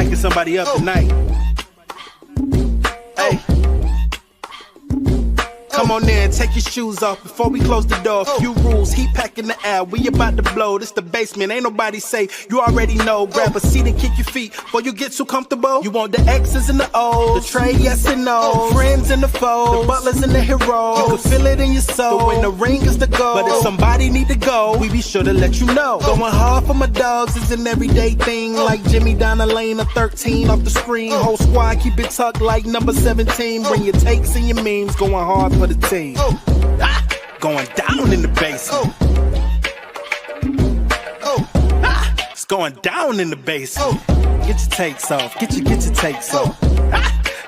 packing somebody up tonight. Hey. Come on in, take your shoes off before we close the door. A few rules, heat packing the air, we about to blow. This the basement, ain't nobody safe, you already know. Grab a seat and kick your feet before you get too comfortable. You want the X's and the O's, the trade yes and no, friends and the foes, the butlers and the heroes. You can feel it in your soul, but when the ring is the goal. But if somebody need to go, we be sure to let you know. Going hard for my dogs is an everyday thing, like Jimmy down the lane of 13 off the screen. Whole squad keep it tucked like number 17. Bring your takes and your memes, going hard for the team. Going down in the basement. It's going down in the basement. Get your takes off. Get your takes off.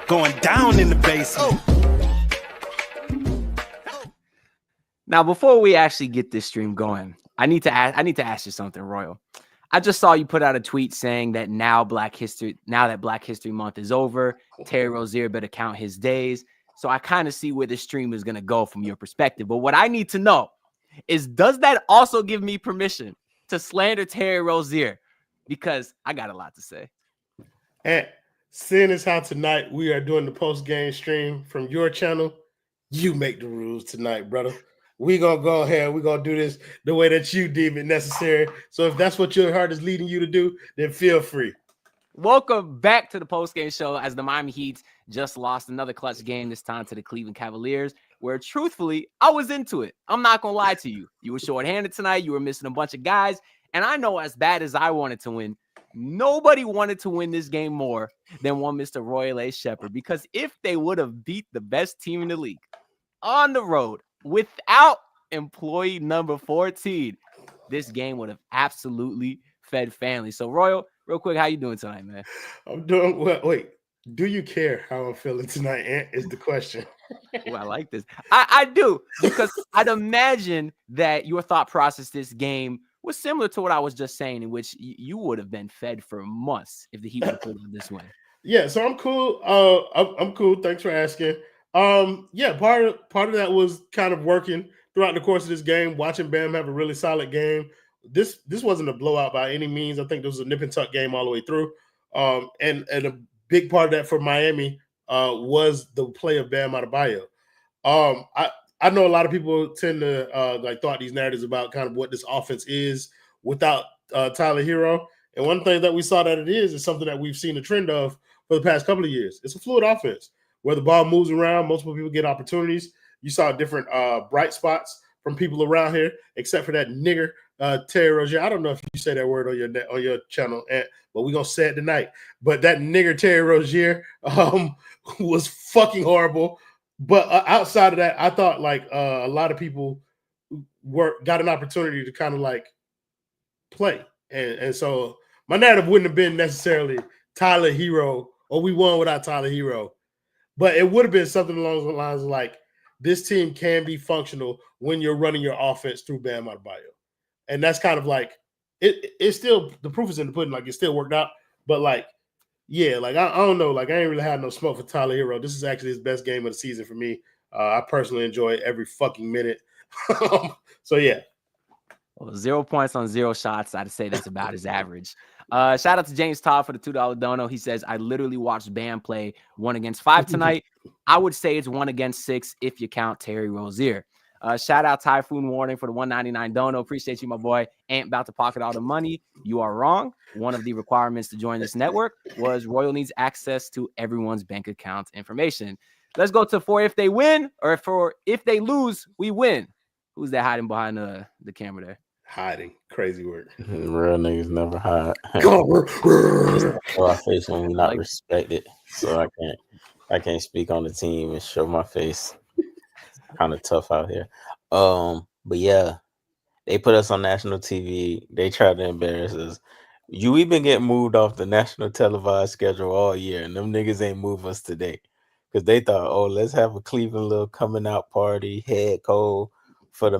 Going down in the basement. Now, before we actually get this stream going, I need to ask you something, Royal. I just saw you put out a tweet saying that now that Black History Month is over, Terry Rozier better count his days. So I kind of see where this stream is going to go from your perspective. But what I need to know is, does that also give me permission to slander Terry Rozier? Because I got a lot to say. And seeing as how tonight we are doing the post-game stream from your channel, you make the rules tonight, brother. We're going to go ahead. We're going to do this the way that you deem it necessary. So if that's what your heart is leading you to do, then feel free. Welcome back to the post-game show as the Miami Heat just lost another clutch game, this time to the Cleveland Cavaliers, where truthfully, I was into it. I'm not going to lie to you. You were shorthanded tonight. You were missing a bunch of guys. And I know as bad as I wanted to win, nobody wanted to win this game more than one Mr. Royal A. Shepherd, because if they would have beat the best team in the league on the road without employee number 14, this game would have absolutely fed family. So, Royal, real quick, how you doing tonight, man? I'm doing well. Wait, do you care how I'm feeling tonight, Ant, is the question. Oh, I like this. I do, because I'd imagine that your thought process this game was similar to what I was just saying, in which you would have been fed for months if the Heat would have pulled on this win. Yeah, so I'm cool. I'm cool. Thanks for asking. Yeah, part of that was kind of working throughout the course of this game, watching Bam have a really solid game. This wasn't a blowout by any means. I think this was a nip and tuck game all the way through. And a big part of that for Miami was the play of Bam Adebayo. I know a lot of people tend to thought these narratives about kind of what this offense is without Tyler Hero. And one thing that we saw that it is something that we've seen a trend of for the past couple of years. It's a fluid offense where the ball moves around. Multiple people get opportunities. You saw different bright spots from people around here, except for that nigger Terry Rozier. I don't know if you say that word on your channel, but we're going to say it tonight. But that nigger Terry Rozier was fucking horrible. But outside of that, I thought a lot of people got an opportunity to kind of play. And so my narrative wouldn't have been necessarily Tyler Hero, or we won without Tyler Hero. But it would have been something along the lines of this team can be functional when you're running your offense through Bam Adebayo. And that's kind of it's still, the proof is in the pudding. It still worked out. But I don't know. I ain't really had no smoke for Tyler Hero. This is actually his best game of the season for me. I personally enjoy every fucking minute. So, yeah. Well, 0 points on 0 shots. I'd say that's about his average. Shout out to James Todd for the $2 dono. He says, I literally watched Bam play 1 against 5 tonight. I would say it's 1 against 6 if you count Terry Rozier. Shout out Typhoon Warning for the $1.99 dono. Appreciate you, my boy. Ain't about to pocket all the money. You are wrong. One of the requirements to join this network was Royal needs access to everyone's bank account information. Let's go to for if they win, or for if they lose, we win. Who's that hiding behind the camera there? Hiding. Crazy word. Real niggas never hide. Show our face when we're not respected. So I can't speak on the team and show my face. Kind of tough out here. But yeah, they put us on national TV. They tried to embarrass us. We've been getting moved off the national televised schedule all year, and them niggas ain't move us today. Because they thought, let's have a Cleveland little coming out party, head cold for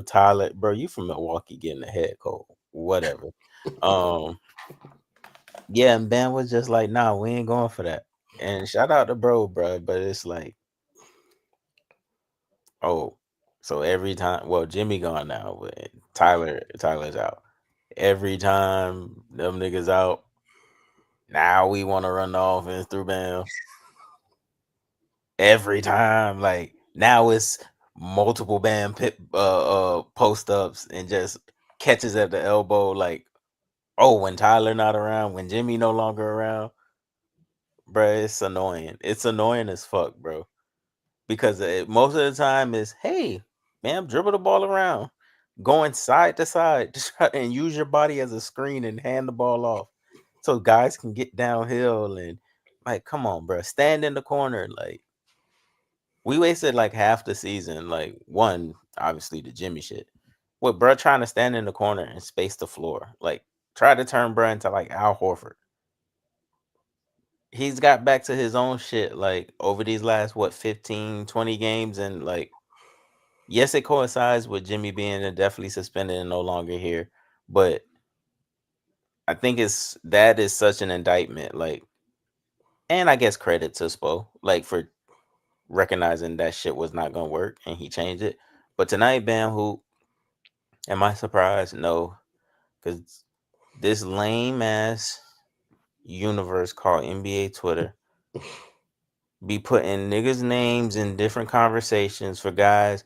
Tyler. Bro, you from Milwaukee getting a head cold. Whatever. Yeah, and Ben was just like, nah, we ain't going for that. And shout out to bro, but it's so every time, Jimmy gone now, but Tyler's out. Every time them niggas out, Now we want to run the offense through Bam every time. Like now it's multiple Bam post ups and just catches at the elbow. Like, oh, when Tyler not around, when Jimmy no longer around, bro, it's annoying. It's annoying as fuck, bro. Because most of the time is, hey, Bam, dribble the ball around, going side to side, and use your body as a screen and hand the ball off, so guys can get downhill and like, come on, bro, stand in the corner. Like, we wasted like half the season. Like, one, obviously the Jimmy shit, with bro trying to stand in the corner and space the floor. Like, try to turn bro into like Al Horford. He's got back to his own shit like over these last 15, 20 games, and like, yes, it coincides with Jimmy being definitely suspended and no longer here, but I think that is such an indictment. Like, and I guess credit to Spo, like, for recognizing that shit was not gonna work and he changed it. But tonight, Bam, who am I surprised? No, because this lame ass universe called NBA Twitter be putting niggas' names in different conversations for guys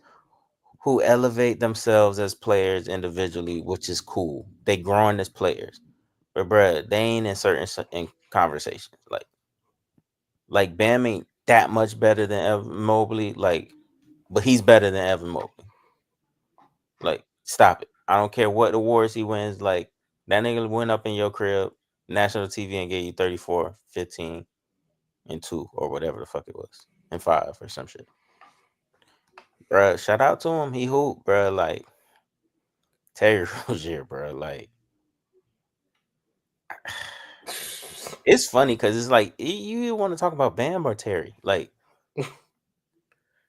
who elevate themselves as players individually, which is cool. They growing as players, but bruh, they ain't in certain conversations. Like Bam ain't that much better than Evan Mobley. Like, but he's better than Evan Mobley. Like, stop it. I don't care what awards he wins. Like, that nigga went up in your crib, national TV, and gave you 34, 15, and 2, or whatever the fuck it was, and 5 or some shit. Bruh, shout out to him. He hooped, bruh. Like, Terry Rozier, bruh. Like, it's funny because it's like, you want to talk about Bam or Terry? Like,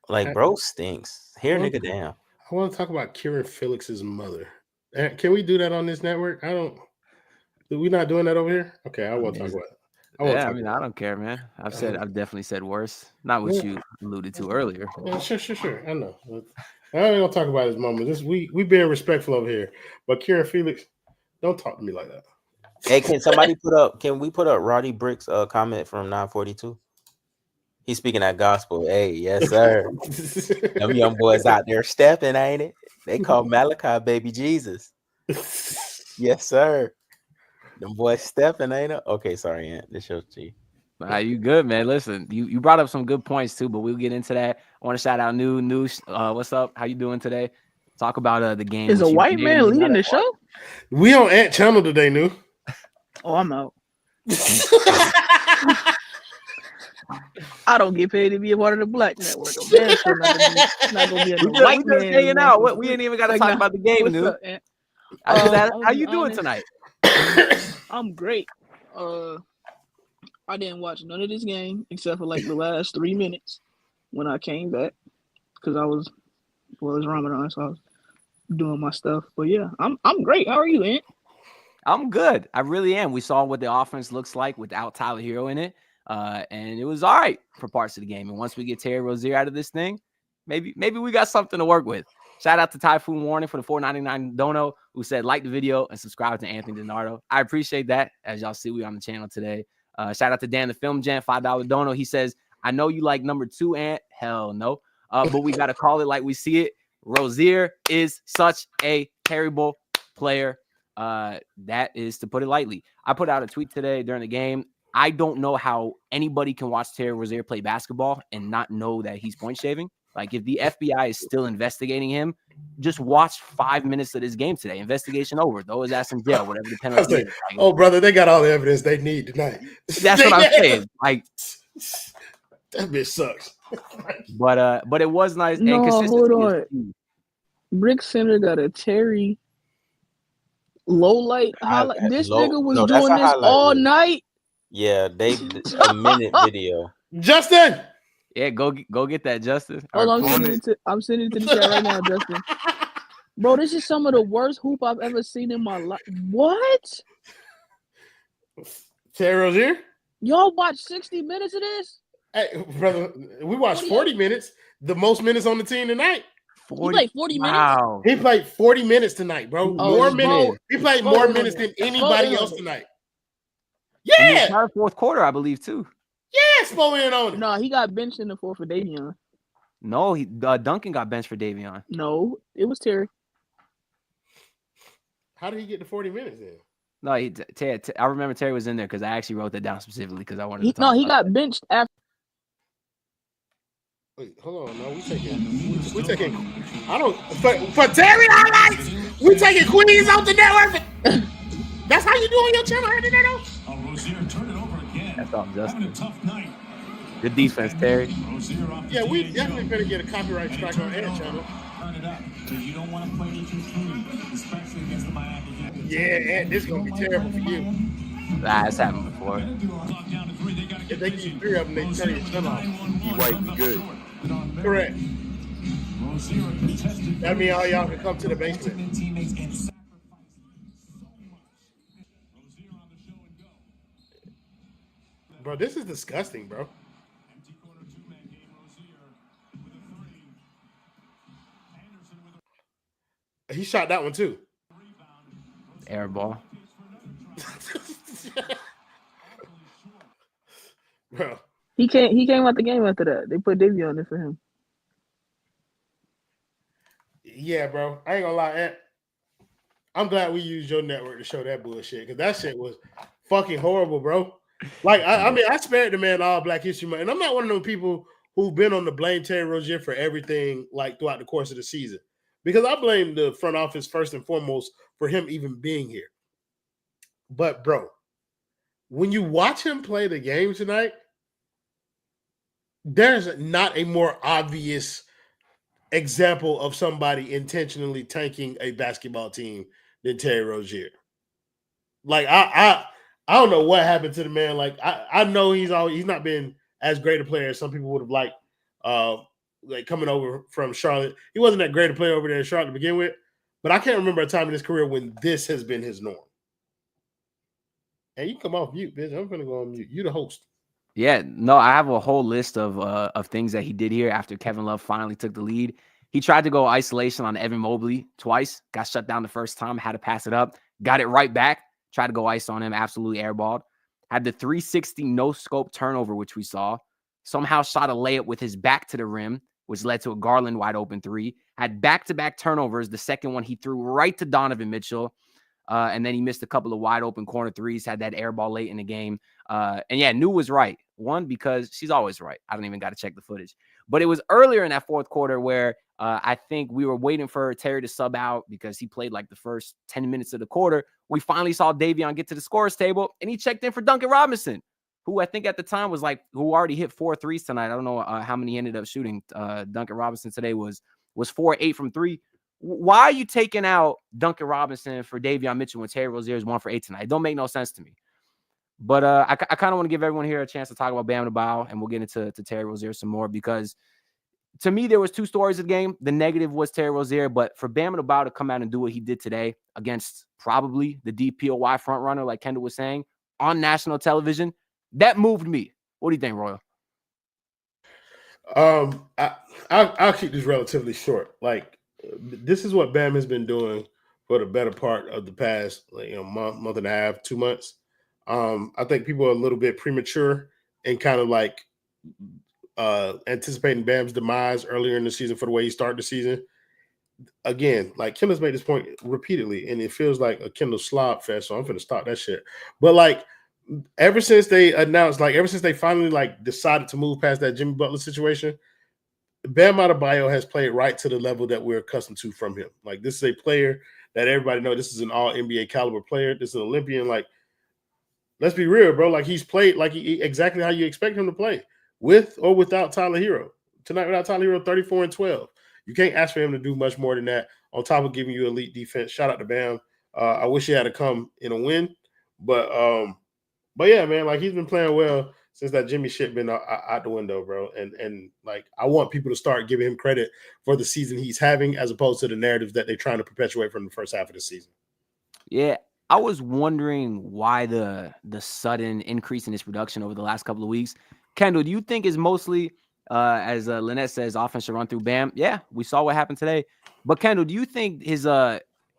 bro stinks. Here, nigga, damn. I want to talk about Kieran Felix's mother. Can we do that on this network? We're not doing that over here? Okay, I won't talk about it. I don't care, man. I've definitely said worse. Not what you alluded to earlier. Yeah, sure. I know. I ain't gonna talk about his mama. We being respectful over here. But Kieran Felix, don't talk to me like that. Hey, can we put up Roddy Brick's comment from 942? He's speaking that gospel. Hey, yes, sir. Them young boys out there stepping, ain't it? They call Malachi baby Jesus. Yes, sir. Them boys stepping, ain't it? Okay, sorry, Aunt. This shows to you. You good, man? Listen, you brought up some good points too, but we'll get into that. I want to shout out New. What's up? How you doing today? Talk about the game. Is a white man leading the show? We on Ant Channel today, New. Oh, I'm out. I don't get paid to be a part of the Black Network. Man, sure not gonna be a white man. Hanging out. We ain't even got to talk about the game, New. How you doing tonight? I'm great. I didn't watch none of this game except for like the last 3 minutes when I came back because it was Ramadan, so I was doing my stuff. But yeah, I'm great. How are you, Ant? I'm good. I really am. We saw what the offense looks like without Tyler Hero in it, and it was all right for parts of the game. And once we get Terry Rozier out of this thing, maybe we got something to work with. Shout out to Typhoon Warning for the $4.99 dono, who said like the video and subscribe to Anthony DiNardo. I appreciate that. As y'all see, we on the channel today. Shout out to Dan the Film Gen, $5 dono. He says, I know you like number 2, Ant. Hell no. But we got to call it like we see it. Rozier is such a terrible player. That is to put it lightly. I put out a tweet today during the game. I don't know how anybody can watch Terry Rozier play basketball and not know that he's point shaving. Like, if the FBI is still investigating him, just watch 5 minutes of this game today. Investigation over. Throw his ass in jail, whatever the penalty is. Like, oh, brother, they got all the evidence they need tonight. That's what I'm saying. Like, that bitch sucks. But it was nice. No, and hold on. Brick Center got a Terry low light highlight. This nigga was doing this all night. Yeah, they a minute video. Justin. Yeah, go get that, Justin. Hold on, I'm sending it to the chat right now, Justin. Bro, this is some of the worst hoop I've ever seen in my life. What? Terry Rozier? Y'all watch 60 minutes of this? Hey, brother, we watched 40 minutes. The most minutes on the team tonight. 40? He played 40 minutes? Wow. He played 40 minutes tonight, bro. More minutes. He played more minutes than anybody else tonight. In the Yeah, entire fourth quarter, I believe, too. yeah, Spo in on it. No, he got benched in the fourth for Davion. No, Duncan got benched for Davion. No, it was Terry. How did he get to 40 minutes then? No, I remember Terry was in there because I actually wrote that down specifically because I wanted to talk. He got benched after. Wait, hold on. No, we taking. I don't for Terry highlights. We taking Queens off the network. That's how you do on your channel, Nano? Rozier turned it over again. That's all, Justin. Having a tough night. Good defense, Terry. Yeah, we definitely better get a copyright strike on Ed channel. Turn it up. Because you don't want to play it too clean, especially against the Miami Heat. Yeah, Ed, this is gonna be terrible for you. It's happened before. If they keep 3 of them, they turn your channel off. You white, good. Correct. That means all y'all can come to the basement. Bro, this is disgusting, bro. He shot that one too. Air ball. Bro. He came out the game after that. They put Davion on it for him. Yeah, bro. I ain't gonna lie, Ant. I'm glad we used your network to show that bullshit because that shit was fucking horrible, bro. Like, I mean, I spared the man all Black History Month, and I'm not one of those people who've been on the blame Terry Rozier for everything, like, throughout the course of the season. Because I blame the front office first and foremost for him even being here. But, bro, when you watch him play the game tonight, there's not a more obvious example of somebody intentionally tanking a basketball team than Terry Rozier. Like, I don't know what happened to the man. Like, I know he's not been as great a player as some people would have liked. Like coming over from Charlotte, he wasn't that great a player over there in Charlotte to begin with. But I can't remember a time in his career when this has been his norm. And you come off mute, bitch. I'm gonna go on mute. You the host. Yeah, no, I have a whole list of things that he did here after Kevin Love finally took the lead. He tried to go isolation on Evan Mobley twice, got shut down the first time, had to pass it up, got it right back, tried to go ice on him, absolutely airballed. Had the 360 no-scope turnover, which we saw. Somehow shot a layup with his back to the rim, which led to a Garland wide open 3. Had back-to-back turnovers. The second one he threw right to Donovan Mitchell. And then he missed a couple of wide open corner 3s, had that air ball late in the game. And yeah, New was right. One, because she's always right. I don't even got to check the footage. But it was earlier in that fourth quarter where I think we were waiting for Terry to sub out because he played like the first 10 minutes of the quarter. We finally saw Davion get to the scorer's table, and he checked in for Duncan Robinson, who I think at the time was who already hit 4 threes tonight. I don't know how many he ended up shooting. Duncan Robinson today was 4-8 from 3. Why are you taking out Duncan Robinson for Davion Mitchell when Terry Rozier is 1 for 8 tonight? It don't make no sense to me. But I kind of want to give everyone here a chance to talk about Bam Adebayo, and we'll get into Terry Rozier some more because to me, there was 2 stories of the game. The negative was Terry Rozier, but for Bam Adebayo to come out and do what he did today against probably the DPOY frontrunner, like Kendall was saying, on national television, that moved me. What do you think, Royal? I'll keep this relatively short. Like, this is what Bam has been doing for the better part of the past, month and a half, 2 months. I think people are a little bit premature and kind of like anticipating Bam's demise earlier in the season for the way he started the season. Again, like Kendall's made this point repeatedly, and it feels like a Kendall slob fest, so I'm going to stop that shit. But like, ever since they finally decided to move past that Jimmy Butler situation, Bam Adebayo has played right to the level that we're accustomed to from him. Like, this is a player that everybody knows. This is an all NBA caliber player. This is an Olympian. Like, let's be real, bro. Like, he's played like exactly how you expect him to play, with or without Tyler Hero. Tonight, without Tyler Hero, 34 and 12. You can't ask for him to do much more than that, on top of giving you elite defense. Shout out to Bam. I wish he had to come in a win. But yeah, man, like, he's been playing well since that Jimmy shit been out the window, bro. And like, I want people to start giving him credit for the season he's having, as opposed to the narratives that they're trying to perpetuate from the first half of the season. Yeah, I was wondering why the sudden increase in his production over the last couple of weeks. Kendall, do you think is mostly, as Lynette says, offense should run through Bam? Yeah, we saw what happened today. But Kendall, do you think his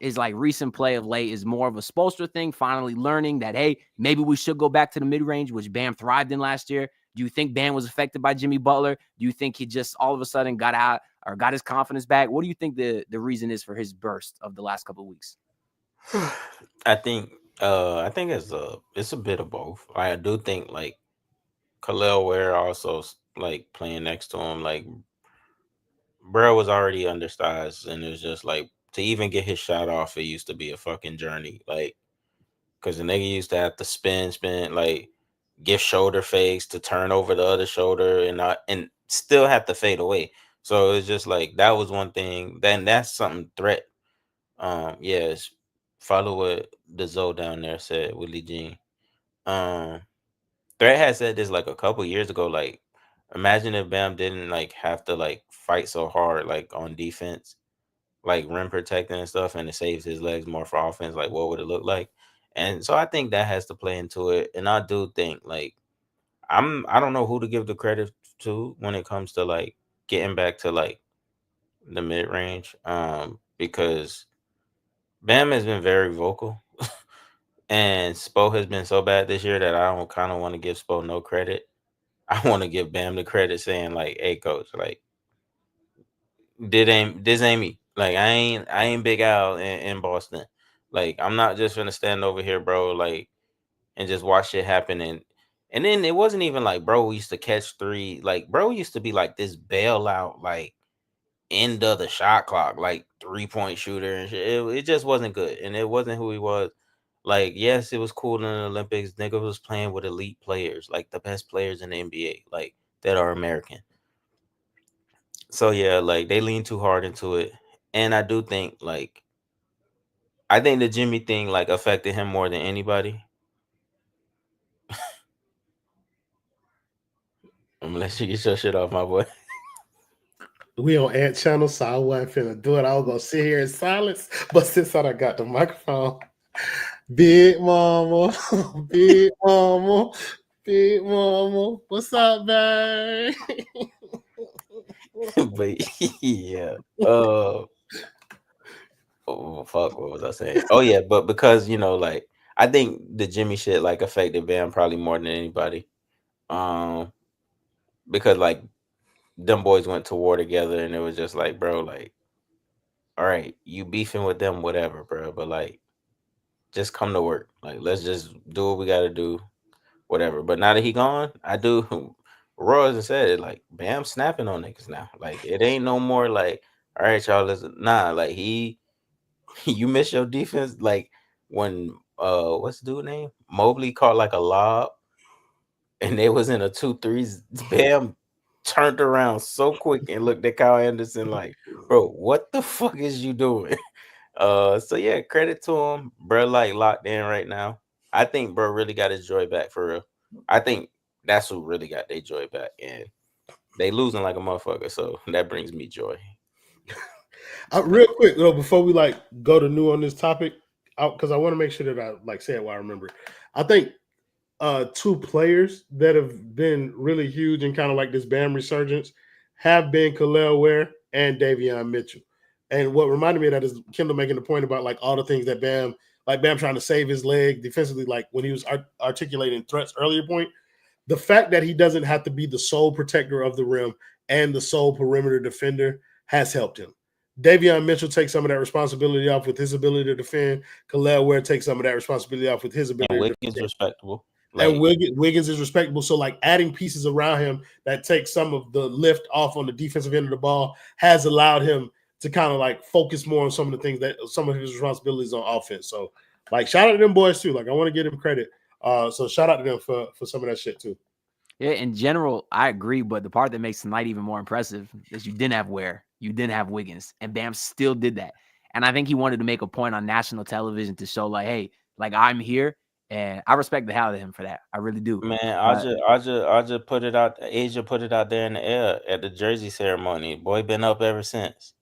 his like recent play of late is more of a Spoelstra thing, finally learning that, hey, maybe we should go back to the mid-range, which Bam thrived in last year? Do you think Bam was affected by Jimmy Butler? Do you think he just all of a sudden got out or got his confidence back? What do you think the reason is for his burst of the last couple of weeks? I think it's a bit of both. I do think like Khalil Ware also like playing next to him, like bro was already undersized, and it was just like to even get his shot off, it used to be a fucking journey. Like, because the nigga used to have to spin, like give shoulder fakes to turn over the other shoulder and still have to fade away. So it's just like that was one thing. Then that's something threat. Yes, follow what the Zoe down there said, Willie Jean. Threat had said this like a couple years ago. Like, imagine if Bam didn't like have to like fight so hard like on defense, like rim protecting and stuff, and it saves his legs more for offense. Like, what would it look like? And so I think that has to play into it. And I do think like I don't know who to give the credit to when it comes to like getting back to like the mid range. Because Bam has been very vocal. And Spo has been so bad this year that I don't kind of want to give Spo no credit. I want to give Bam the credit saying like, hey coach, like this ain't me. Like I ain't Big Al in Boston. Like I'm not just gonna stand over here, bro, like and just watch shit happen. And then it wasn't even like bro used to catch three. Like bro used to be like this bailout, like end of the shot clock, like 3-point shooter and shit. It just wasn't good. And it wasn't who he was. Like, yes, it was cool in the Olympics. Nigga was playing with elite players, like the best players in the NBA, like that are American. So yeah, like they lean too hard into it. And I do think like I think the Jimmy thing like affected him more than anybody. I'm gonna let you get your shit off, my boy. We on Ant Channel, so I wasn't finna do it. I was gonna sit here in silence, but since I got the microphone, Big Mama, Big Mama, Big Mama, what's up, babe? But yeah. Oh fuck, what was I saying? Oh yeah, but because like I think the Jimmy shit like affected Bam probably more than anybody. Because like them boys went to war together and it was just like, bro, like, all right, you beefing with them, whatever, bro. But like just come to work. Like, let's just do what we gotta do, whatever. But now that he gone, I do Roy said it, like Bam snapping on niggas now. Like it ain't no more like, all right, y'all, listen. Nah, like you miss your defense. Like when what's the dude name? Mobley caught like a lob and they was in a 2-3. Bam turned around so quick and looked at Kyle Anderson like, bro, what the fuck is you doing? So yeah, credit to him. Bro, like locked in right now. I think bro really got his joy back for real. I think that's who really got their joy back, and they losing like a motherfucker. So that brings me joy. Real quick though, before we like go to new on this topic, because I want to make sure that I like say it while I remember. I think two players that have been really huge and kind of like this Bam resurgence have been Khalil Ware and Davion Mitchell. And what reminded me of that is Kendall making the point about like all the things that Bam trying to save his leg defensively, like when he was articulating threats earlier point. The fact that he doesn't have to be the sole protector of the rim and the sole perimeter defender has helped him. Davion Mitchell takes some of that responsibility off with his ability to defend. Khalil Ware takes some of that responsibility off with his ability and to defend. Respectable. Like, and Wiggins is respectable. So, like, adding pieces around him that take some of the lift off on the defensive end of the ball has allowed him to kind of like focus more on some of the things that some of his responsibilities on offense. So, like, shout out to them boys too. Like, I want to give them credit. So shout out to them for some of that shit too. Yeah, in general, I agree. But the part that makes tonight even more impressive is you didn't have Ware, you didn't have Wiggins, and Bam still did that. And I think he wanted to make a point on national television to show, like, hey, like I'm here, and I respect the hell out of him for that. I really do. Man, I just put it out. Asia put it out there in the air at the jersey ceremony. Boy been up ever since.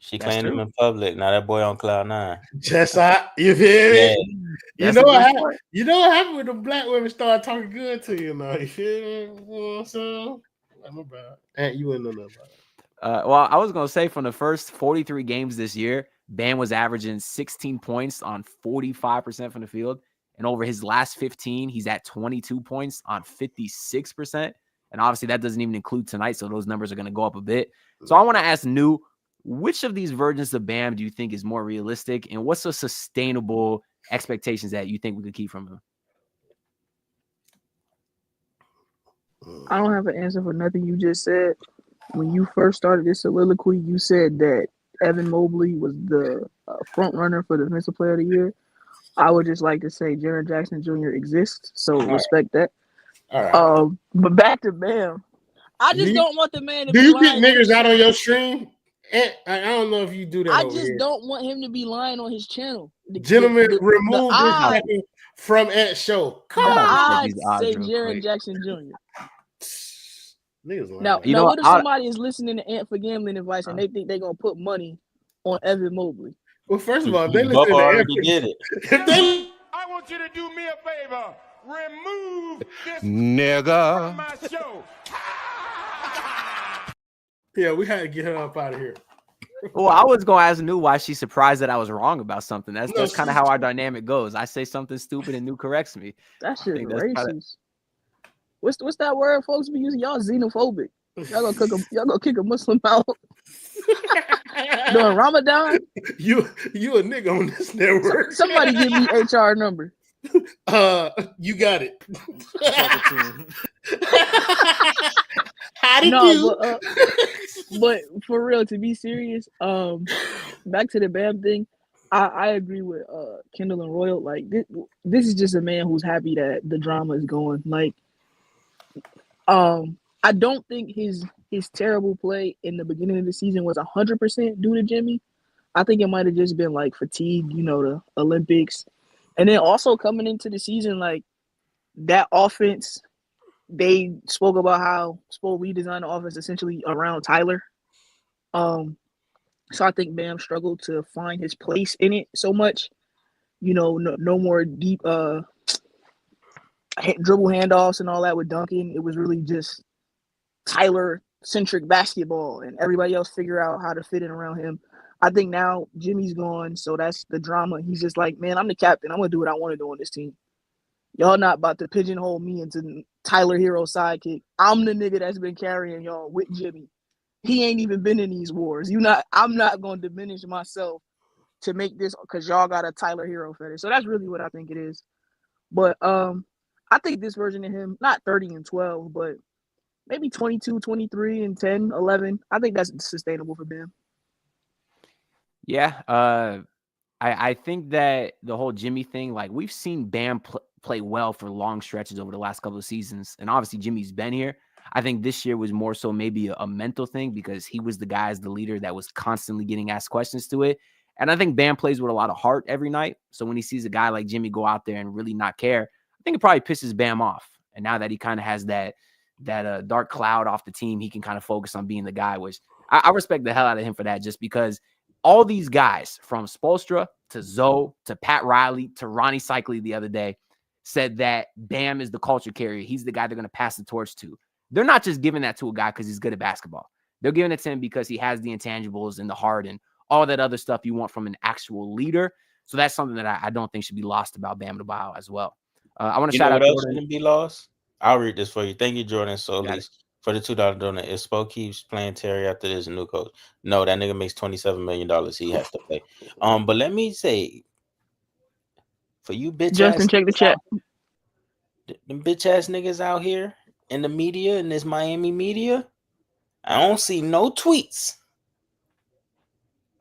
She claimed him in public. Now that boy on cloud 9. Just out, you feel me? Yeah. You know what happened when the black women start talking good to you now. You feel me? You know what I'm saying? I'm about. And you wouldn't know nothing about it. Well, I was going to say from the first 43 games this year, Bam was averaging 16 points on 45% from the field. And over his last 15, he's at 22 points on 56%. And obviously that doesn't even include tonight. So those numbers are going to go up a bit. So I want to ask New, which of these versions of Bam do you think is more realistic? And what's the sustainable expectations that you think we could keep from him? I don't have an answer for nothing you just said. When you first started this soliloquy, you said that Evan Mobley was the front runner for the Defensive Player of the Year. I would just like to say Jaren Jackson Jr. exists, so respect that. All right. But back to Bam. I just don't want the man to be lying. Do you lying. kick niggas out on your stream? I don't know if you do that. I just don't want him to be lying on his channel. Gentlemen, remove this second from at show. Come on. I'd say Jaren Jackson Jr. Niggas now, what if somebody is listening to Ant for gambling advice and they think they're gonna put money on Evan Mobley? Well, first of all, they listen to Ant. Get it. I want you to do me a favor. Remove this nigga from my show. Yeah, we had to get her up out of here. Well, I was going to ask New why she's surprised that I was wrong about something. That's kind of how our dynamic goes. I say something stupid and New corrects me. That shit racist. What's that word folks be using? Y'all xenophobic. Y'all gonna kick a Muslim out during Ramadan? You a nigga on this network. Somebody give me HR number. You got it. But for real, to be serious, back to the Bam thing, I agree with Kendall and Royal. Like this is just a man who's happy that the drama is going. Like, I don't think his terrible play in the beginning of the season was 100% due to Jimmy. I think it might have just been like fatigue, the Olympics. And then also coming into the season, like that offense, they spoke about how we designed the offense essentially around Tyler. So I think Bam struggled to find his place in it so much. No more deep dribble handoffs and all that with Duncan. It was really just Tyler-centric basketball, and everybody else figure out how to fit in around him. I think now Jimmy's gone, so that's the drama. He's just like, man, I'm the captain. I'm going to do what I want to do on this team. Y'all not about to pigeonhole me into Tyler Hero sidekick. I'm the nigga that's been carrying y'all with Jimmy. He ain't even been in these wars. I'm not going to diminish myself to make this because y'all got a Tyler Hero fetish. So that's really what I think it is. But I think this version of him, not 30 and 12, but maybe 22, 23 and 10, 11. I think that's sustainable for Bam. Yeah, I think that the whole Jimmy thing, like we've seen Bam play well for long stretches over the last couple of seasons, and obviously Jimmy's been here. I think this year was more so maybe a mental thing because he was the guy as the leader that was constantly getting asked questions to it. And I think Bam plays with a lot of heart every night. So when he sees a guy like Jimmy go out there and really not care, I think it probably pisses Bam off. And now that he kind of has that dark cloud off the team, he can kind of focus on being the guy, which I respect the hell out of him for that, just because all these guys from Spoelstra to Zoe to Pat Riley to Ronnie Cycli the other day said that Bam is the culture carrier. He's the guy they're going to pass the torch to. They're not just giving that to a guy because he's good at basketball. They're giving it to him because he has the intangibles and the heart and all that other stuff you want from an actual leader. So that's something that I don't think should be lost about Bam Adebayo as well. I want to shout out Jordan. Shouldn't be lost? I'll read this for you. Thank you, Jordan Solis, for the $2 donut. If Spo keeps playing Terry after this new coach, no, that nigga makes $27 million. He has to play. But let me say, for you bitch Justin, check the chat. Them bitch ass niggas out here in the media, in this Miami media, I don't see no tweets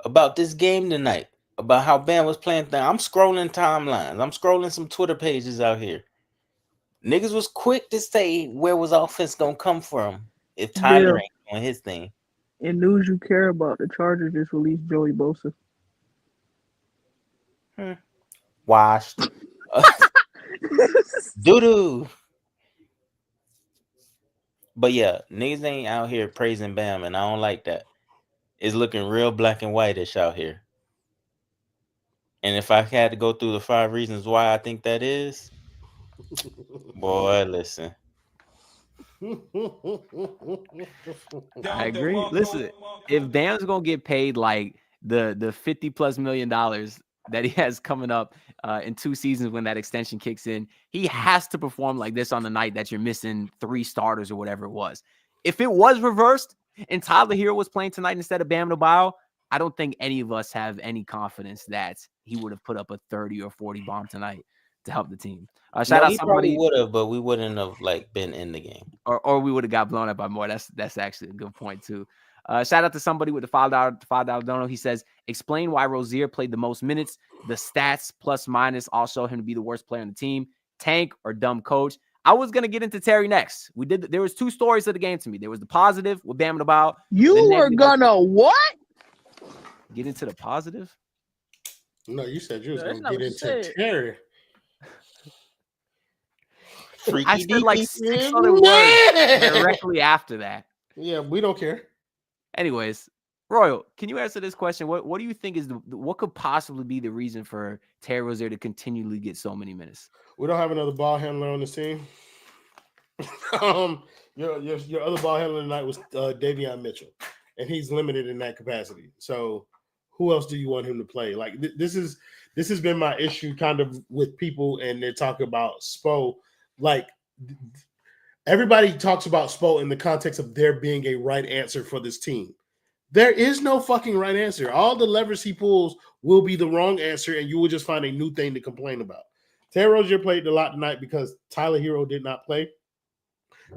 about this game tonight, about how Bam was playing. I'm scrolling timelines. I'm scrolling some Twitter pages out here. Niggas was quick to say where was offense gonna come from if Tyler ain't doing his thing. In news you care about, the Chargers just released Joey Bosa. Washed. Doo-doo. But yeah, niggas ain't out here praising Bam, and I don't like that. It's looking real black and whitish out here. And if I had to go through the 5 reasons why I think that is, boy, listen. I agree. Listen, if Bam's gonna get paid like the $50+ million that he has coming up in 2 seasons when that extension kicks in, he has to perform like this on the night that you're missing 3 starters or whatever it was. If it was reversed and Tyler Hero was playing tonight instead of Bam Adebayo, I don't think any of us have any confidence that he would have put up a 30 or 40 bomb tonight to help the team. Shout out he somebody, probably would have, but we wouldn't have like been in the game, or we would have got blown up by more. That's actually a good point too. Shout out to somebody with the $5 dono. He says, explain why Rozier played the most minutes. The stats plus minus all show him to be the worst player on the team. Tank or dumb coach. I was gonna get into Terry next. There was 2 stories of the game to me. There was the positive with Bam Adebayo. You were gonna what? Get into the positive? No, you said you was That's going to not get what you into said. Terry. I said like 6 other words directly after that. Yeah, we don't care. Anyways, Royal, can you answer this question? What do you think is what could possibly be the reason for Terry Rozier to continually get so many minutes? We don't have another ball handler on the team. Your other ball handler tonight was Davion Mitchell, and he's limited in that capacity. So, who else do you want him to play? Like this has been my issue, kind of with people, and they're talking about Spo. Like everybody talks about Spo in the context of there being a right answer for this team. There is no fucking right answer. All the levers he pulls will be the wrong answer, and you will just find a new thing to complain about. Terry Rozier played a lot tonight because Tyler Hero did not play.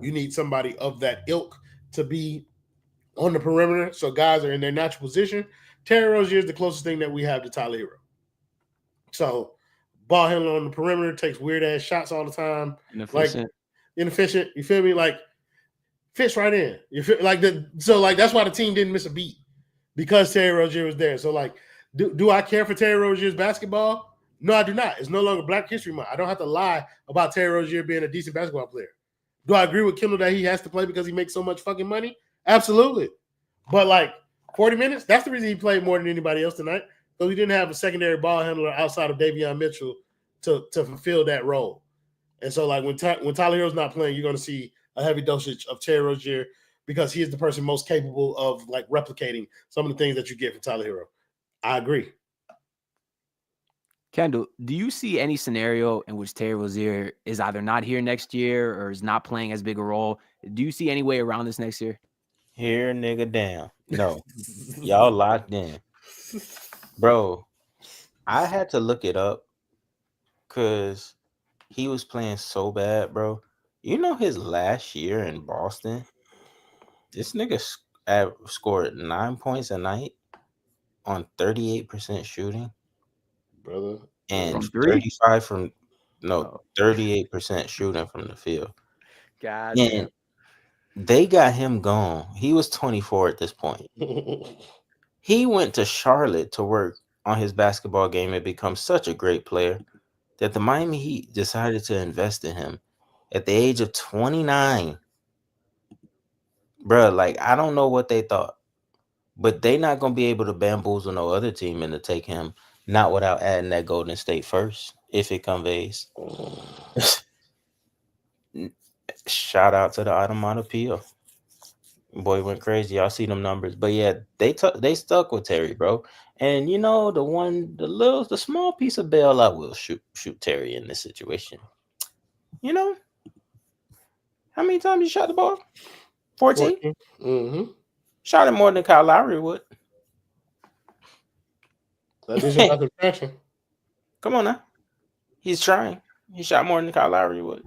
You need somebody of that ilk to be on the perimeter, so guys are in their natural position. Terry Rozier is the closest thing that we have to Tyler Hero. So, ball handler on the perimeter takes weird-ass shots all the time. Inefficient. You feel me? Like, fits right in. You feel like that's why the team didn't miss a beat, because Terry Rozier was there. So, like, do I care for Terry Rozier's basketball? No, I do not. It's no longer Black History Month. I don't have to lie about Terry Rozier being a decent basketball player. Do I agree with Kendall that he has to play because he makes so much fucking money? Absolutely. But, like, 40 minutes, that's the reason he played more than anybody else tonight, because we didn't have a secondary ball handler outside of Davion Mitchell to fulfill that role. And so, like, when Tyler Hero's not playing, you're going to see a heavy dosage of Terry Rozier, because he is the person most capable of, like, replicating some of the things that you get from Tyler Hero. I agree. Kendall, do you see any scenario in which Terry Rozier is either not here next year or is not playing as big a role? Do you see any way around this next year? Here, nigga, down. No, y'all locked in, bro. I had to look it up because he was playing so bad, bro. You know, his last year in Boston, this nigga scored 9 points a night on 38% shooting, brother, and from 38% shooting from the field. God and damn. They got him gone. He was 24 at this point. He went to Charlotte to work on his basketball game and become such a great player that the Miami Heat decided to invest in him at the age of 29. Bruh, like, I don't know what they thought, but they not going to be able to bamboozle no other team into take him, not without adding that Golden State first, if it conveys. Shout out to the automatopoeia. Boy went crazy. Y'all see them numbers. But yeah, they stuck with Terry, bro. And you know, the small piece of bail I will shoot Terry in this situation. You know, how many times you shot the ball? 14? Mm-hmm. Shot it more than Kyle Lowry would. That is not contraction. Come on now. He's trying. He shot more than Kyle Lowry would.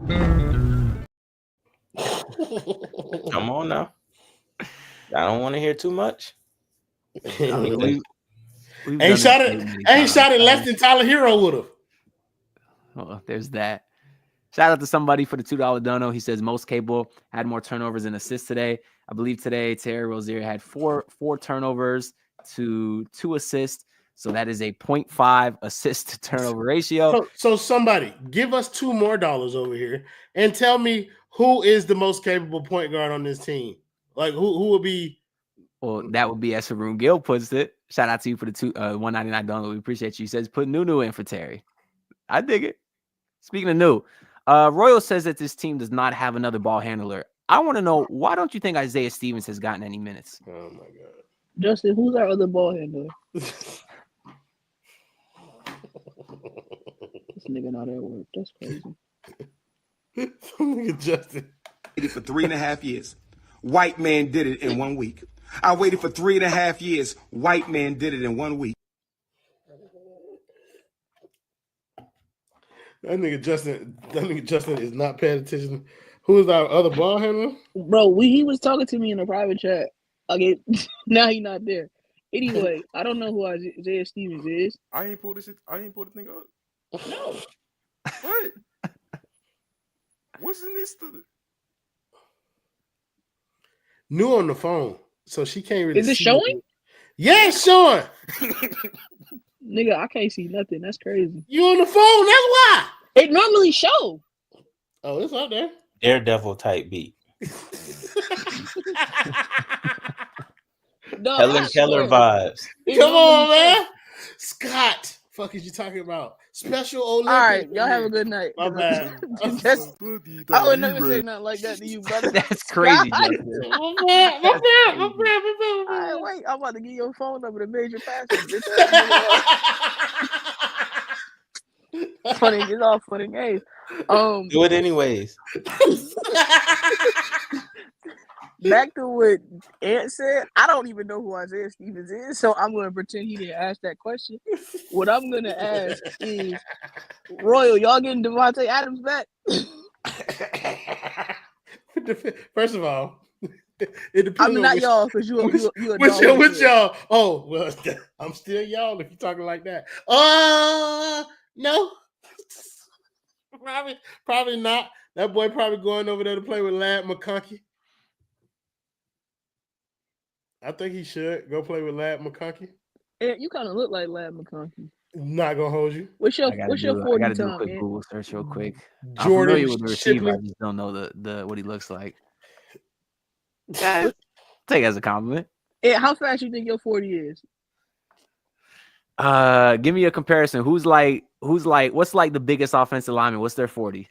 Come on now. I don't want to hear too much. I mean, ain't shot it less than Tyler Hero would have. Oh, there's that. Shout out to somebody for the $2 dono. He says most capable, had more turnovers and assists today. I believe today Terry Rozier had four turnovers to 2 assists. So that is a 0.5 assist to turnover ratio. So somebody give us $2 more over here and tell me who is the most capable point guard on this team. Like who would be? Well, that would be as Haroon Gill puts it. Shout out to you for the $1.99 dono. We appreciate you. He says put Nunu in for Terry. I dig it. Speaking of new, Royal says that this team does not have another ball handler. I want to know, why don't you think Isaiah Stevens has gotten any minutes? Oh my God. Justin, who's our other ball handler? This nigga not at work. That's crazy. Nigga Justin. Waited for 3.5 years. White man did it in 1 week. I waited for 3.5 years. White man did it in 1 week. That nigga Justin is not paying attention. Who is our other ball handler? Bro, he was talking to me in a private chat. Okay, now he not there. Anyway, I don't know who Isaiah Stevens is. I ain't pulled the thing up. No. What? What's in this? New on the phone, so she can't really. Is it see showing? Yeah, it's showing. Nigga, I can't see nothing. That's crazy. You on the phone? That's why. It normally show. Oh, it's out there. Daredevil type beat. No, Helen Keller vibes. Come on, man. Scott, fuck is you talking about? Special Olympics. All right, y'all have a good night. My bad. I would never say nothing like that to you, brother. That's crazy, Justin. My bad. All right, wait. I'm about to give your phone number to major password. Funny, it's all funny games. Do it anyways. Back to what Ant said, I don't even know who Isaiah Stevens is, so I'm going to pretend he didn't ask that question. What I'm going to ask is, Royal, y'all getting Devontae Adams back? First of all, it depends. I mean, not y'all, because you a dog. Which y'all? Oh, well, I'm still y'all if you're talking like that. No. Probably not. That boy probably going over there to play with Lad McConkey. I think he should go play with Lad McConkey. Ant, you kind of look like Lad McConkey. Not gonna hold you. What's your I 40 gotta do a time, quick Ant? Google search real quick. I'm Jordan familiar with the receiver. I Shipley. just don't know the what he looks like. Yeah, take it as a compliment. Ant, how fast you think your 40 is? Give me a comparison. What's like the biggest offensive lineman? What's their 40?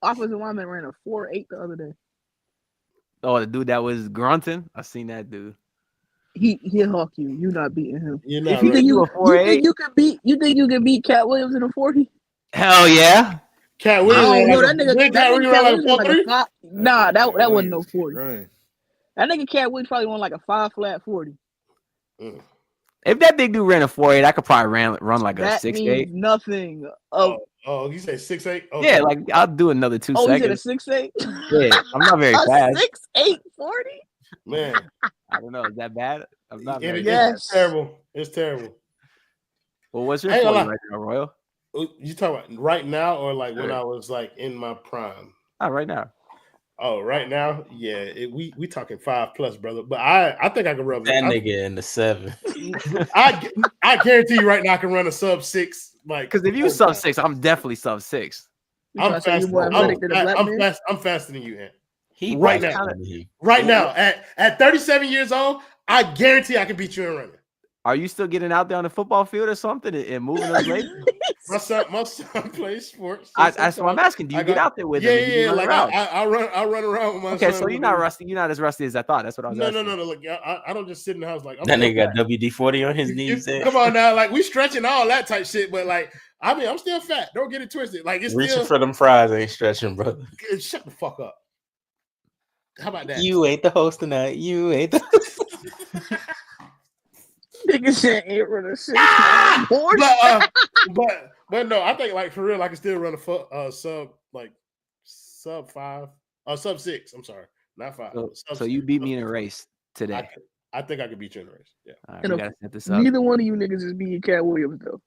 Offensive lineman ran a 4.8 the other day. Oh, the dude that was grunting. I seen that dude. He'll hawk you. You're not beating him. You're not If you right. think you a 4.8? you think you can beat Cat Williams in a 40? Hell yeah. Cat I Williams. don't know. Cat That nigga Williams ran like a ran like 4.3? a 5. Nah, that wasn't no 40. Right. That nigga Cat Williams probably won like a 5 flat 40. If that big dude ran a 4.8, I could probably run like a That 6.8. means nothing. Oh, you say 6'8"? Okay. Yeah, like I'll do another 2 Oh, you said a seconds. 6'8"? Yeah, I'm not very A fast. 6'8" 40? Man, I don't know. Is that bad? I'm not very Yes. it's terrible. It's terrible. Well, what's your I ain't 40 gonna right now, Royal? You talking about right now or like when I was like in my prime? Not right now. Oh, right now, yeah, we talking 5+, brother. But I think I can run That nigga in the 7. I guarantee you right now I can run a sub 6. Like, Because if you sub 6, I'm definitely sub 6. I'm faster. more athletic than a black man? I'm faster than you, Ant. He Right faster now. than him. Right now, at 37 years old, I guarantee I can beat you in running. Are you still getting out there on the football field or something and moving us late? My son plays sports. That's what I'm asking. Do you get out there with him? and you Yeah. run Like around? I run around with my son. Okay, so you're not rusty. You're not as rusty as I thought. That's what I was asking. No. Look, I don't just sit in the house like I'm That nigga got fat. WD-40 on his knees. Come on now, like we stretching all that type shit, but like I mean, I'm still fat. Don't get it twisted. Like it's Reaching still for them fries ain't stretching, brother. shut the fuck up. How about that? You ain't the host tonight. You ain't the Nigga said ain't run a 6. But no, I think like for real, I can still run a sub 5, sub 6. I'm sorry, not 5. So you beat me in a race today. I think I could beat you in a race. Yeah. All right, we gotta set this up. Neither one of you niggas is beating Cat Williams though.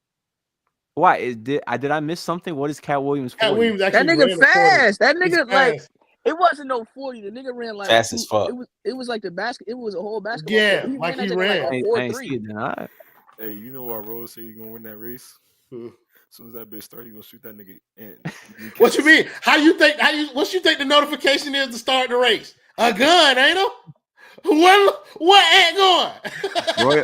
Why did I miss something? What is Cat Williams? Cat 40? Williams That actually ran nigga a 40. fast. That He's nigga like fast. it wasn't no 40. The nigga ran like Fast as fuck. It was like the basket. It was a whole basketball. Yeah, court. like he that nigga ran. like I a ain't see 4.3. it then. All right. Hey, you know why Rose said you gonna win that race? Hmm. As soon as that bitch start, you gonna shoot that nigga in. What you mean? What you think the notification is to start the race? A gun, ain't it? What ain't going?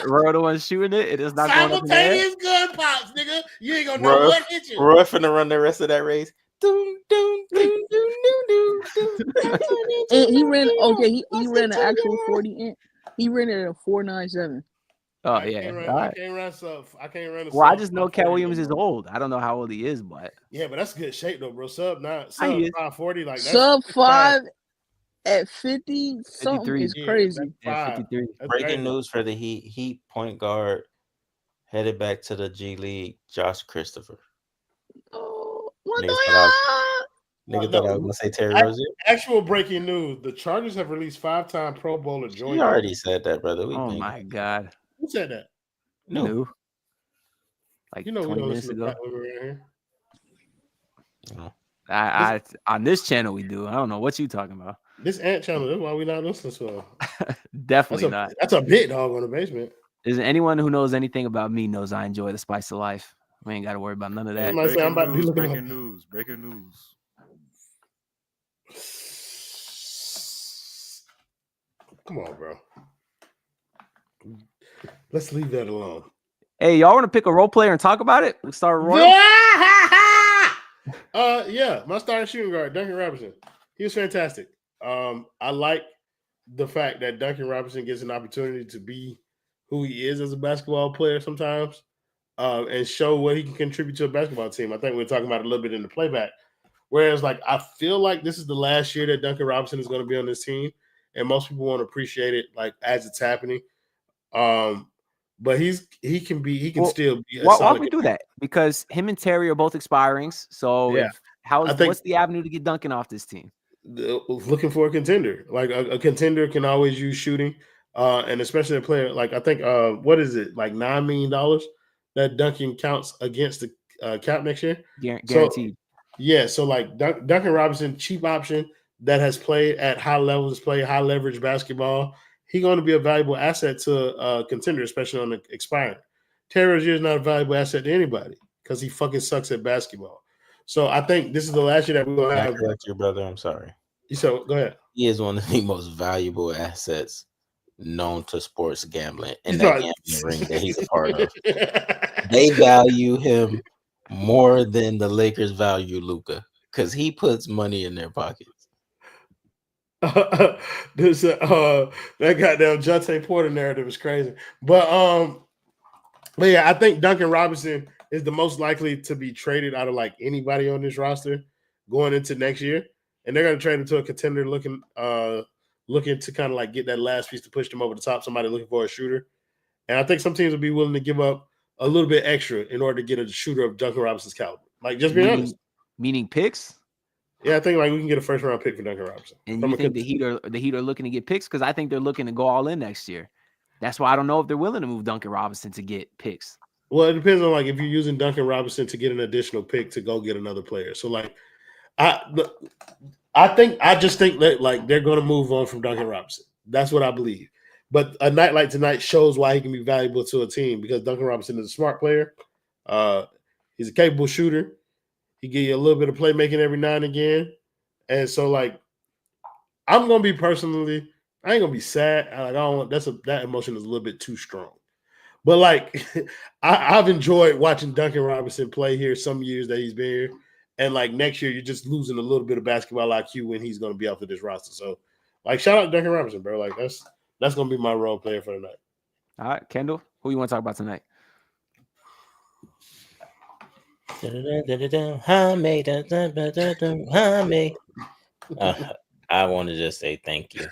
Roy the one shooting it. It is not going up in the air. Simultaneous gun pops, nigga. You ain't gonna know Roy, what hit you. Roy finna run the rest of that race. Doom, doom, doom, doom, doom, doom, doom. And he ran. Okay, he ran an actual 40 inch. He ran it at a 4.97. Oh yeah. All I right. can't run sub. I can't run a Well, I sub just know 540 Cat no Williams is more. old. I don't know how old he is, but Yeah, but that's good shape though, bro. Sub he is. 540. Like that's Sub fast. 5 at 50 something 53. is Yeah, crazy. that's Yeah, 5. 53. That's Breaking crazy. news for the Heat. Heat point guard headed back to the G League. Josh Christopher. Oh, Niggas thought I was No, gonna say Terry Rozier. actual breaking news: the Chargers have released 5-time Pro Bowler Joy. You already said that, brother. We Oh think my God. Who said that? You knew. Like You know we 20 don't minutes listen to ago. Pat when we're around here. No. I on this channel we do. I don't know what you talking about. This Ant channel. That's why we not listening to him. Definitely not. That's a big dog on the basement. Is anyone who knows anything about me knows I enjoy the spice of life. We ain't got to worry about none of that. Somebody say I'm about to be looking breaking up. news. Breaking news. Come on, bro. Let's leave that alone. Hey, y'all want to pick a role player and talk about it? Let's start with Roy. Yeah, my starting shooting guard, Duncan Robinson. He was fantastic. I like the fact that Duncan Robinson gets an opportunity to be who he is as a basketball player sometimes, and show what he can contribute to a basketball team. I think we were talking about it a little bit in the playback. Whereas, like, I feel like this is the last year that Duncan Robinson is going to be on this team, and most people won't appreciate it like as it's happening. But he can still be a Walk solid me through that, because him and Terry are both expiring. So Yeah. what's the avenue to get Duncan off this team? Looking for a contender. Like a contender can always use shooting, and especially a player like I think what is it, like $9 million that Duncan counts against the cap next year, Guaranteed. So like Duncan Robinson, cheap option that has played at high levels, played high leverage basketball. He's going to be a valuable asset to a contender, especially on the expiring. Terry Rozier is not a valuable asset to anybody because he fucking sucks at basketball. So I think this is the last year that we're going to have. Correct your brother. I'm sorry. So go ahead. He is one of the most valuable assets known to sports gambling in that gambling ring that he's a part of. They value him more than the Lakers value Luka because he puts money in their pockets. That goddamn Jonte Porter narrative is crazy. But yeah, I think Duncan Robinson is the most likely to be traded out of like anybody on this roster going into next year. And they're going to trade him to a contender looking to kind of like get that last piece to push them over the top, somebody looking for a shooter. And I think some teams will be willing to give up a little bit extra in order to get a shooter of Duncan Robinson's caliber. Like, just being honest. Meaning picks? Yeah, I think like we can get a first round pick for Duncan Robinson. And you think the Heat are looking to get picks? Because I think they're looking to go all in next year. That's why I don't know if they're willing to move Duncan Robinson to get picks. Well, it depends on like if you're using Duncan Robinson to get an additional pick to go get another player. So like I just think that like they're going to move on from Duncan Robinson. That's what I believe. But a night like tonight shows why he can be valuable to a team because Duncan Robinson is a smart player. He's a capable shooter. He give you a little bit of playmaking every now and again. And so like I'm gonna be personally, I ain't gonna be sad. Like I don't want that emotion is a little bit too strong. But like I've enjoyed watching Duncan Robinson play here some years that he's been here. And like next year, you're just losing a little bit of basketball IQ when he's gonna be off of this roster. So like shout out to Duncan Robinson, bro. Like that's gonna be my role player for tonight. All right, Kendall, who you want to talk about tonight? I want to just say thank you.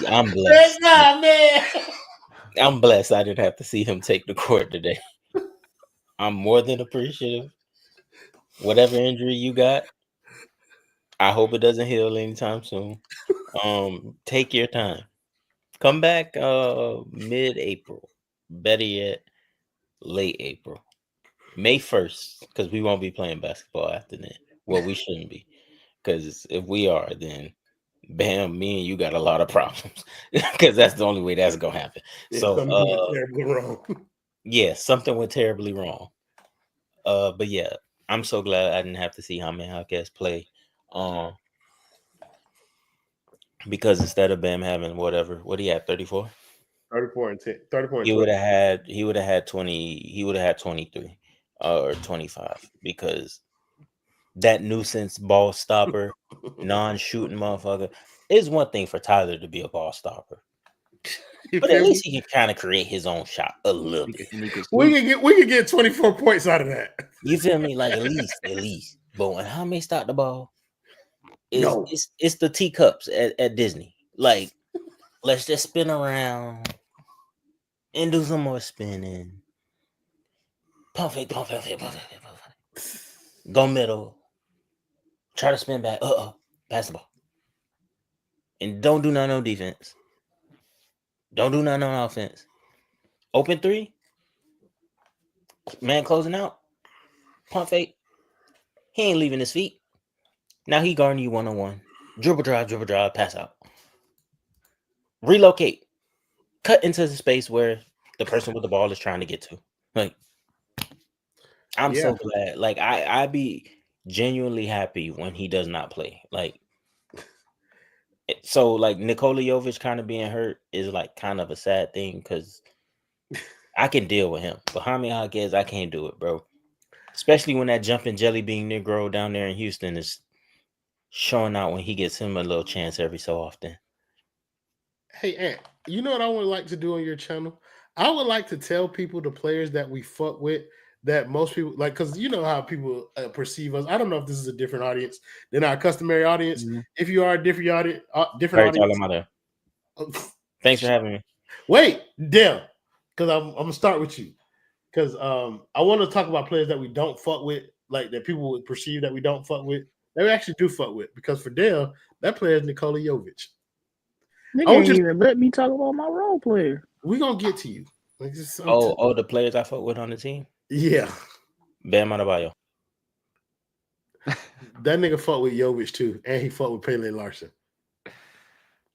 I'm blessed. I'm blessed I didn't have to see him take the court today. I'm more than appreciative. Whatever injury you got, I hope it doesn't heal anytime soon. Take your time. Come back mid-April. Better yet, late April. May 1st, because we won't be playing basketball after then. Well, we shouldn't be. Because if we are, then bam, me and you got a lot of problems. Because that's the only way that's going to happen. Yeah, so, something went terribly wrong. Yeah, something went terribly wrong. But yeah, I'm so glad I didn't have to see Jaime Jaquez play. Because instead of Bam having what he had, 34? 34 and 10. 34 and he would have had 20, he would have had 23 or 25 because that nuisance ball stopper, non-shooting motherfucker. It's one thing for Tyler to be a ball stopper, but at least he can kind of create his own shot a little bit. We can get 24 points out of that. You feel me? Like at least. But when Jaime stop the ball, it's the teacups at Disney. Like, let's just spin around and do some more spinning. Pump it. Go middle. Try to spin back. Pass the ball. And don't do nothing on defense. Don't do nothing on offense. Open three. Man closing out. Pump fake. He ain't leaving his feet. Now he guarding you one-on-one. Dribble drive, pass out. Relocate. Cut into the space where the person with the ball is trying to get to. Like, I'm so glad. Like, I be genuinely happy when he does not play. Like, so like Nikola Jovic kind of being hurt is like kind of a sad thing because I can deal with him. But Jaime Jaquez, I can't do it, bro. Especially when that jumping jelly bean Negro down there in Houston is showing out when he gets him a little chance every so often. Hey, Ant, you know what I would like to do on your channel? I would like to tell people the players that we fuck with that most people like, because you know how people perceive us. I don't know if this is a different audience than our customary audience. Mm-hmm. If you are a different audience, Thanks for having me. Wait, Dale, because I'm gonna start with you because I want to talk about players that we don't fuck with, like that people would perceive that we don't fuck with, that we actually do fuck with. Because for Dale, that player is Nikola Jovic. They can't even let me talk about my role player. We're gonna get to you. Like, the players I fuck with on the team? Yeah. Bam Adebayo. That nigga fuck with Jovic too, and he fuck with Pele Larson.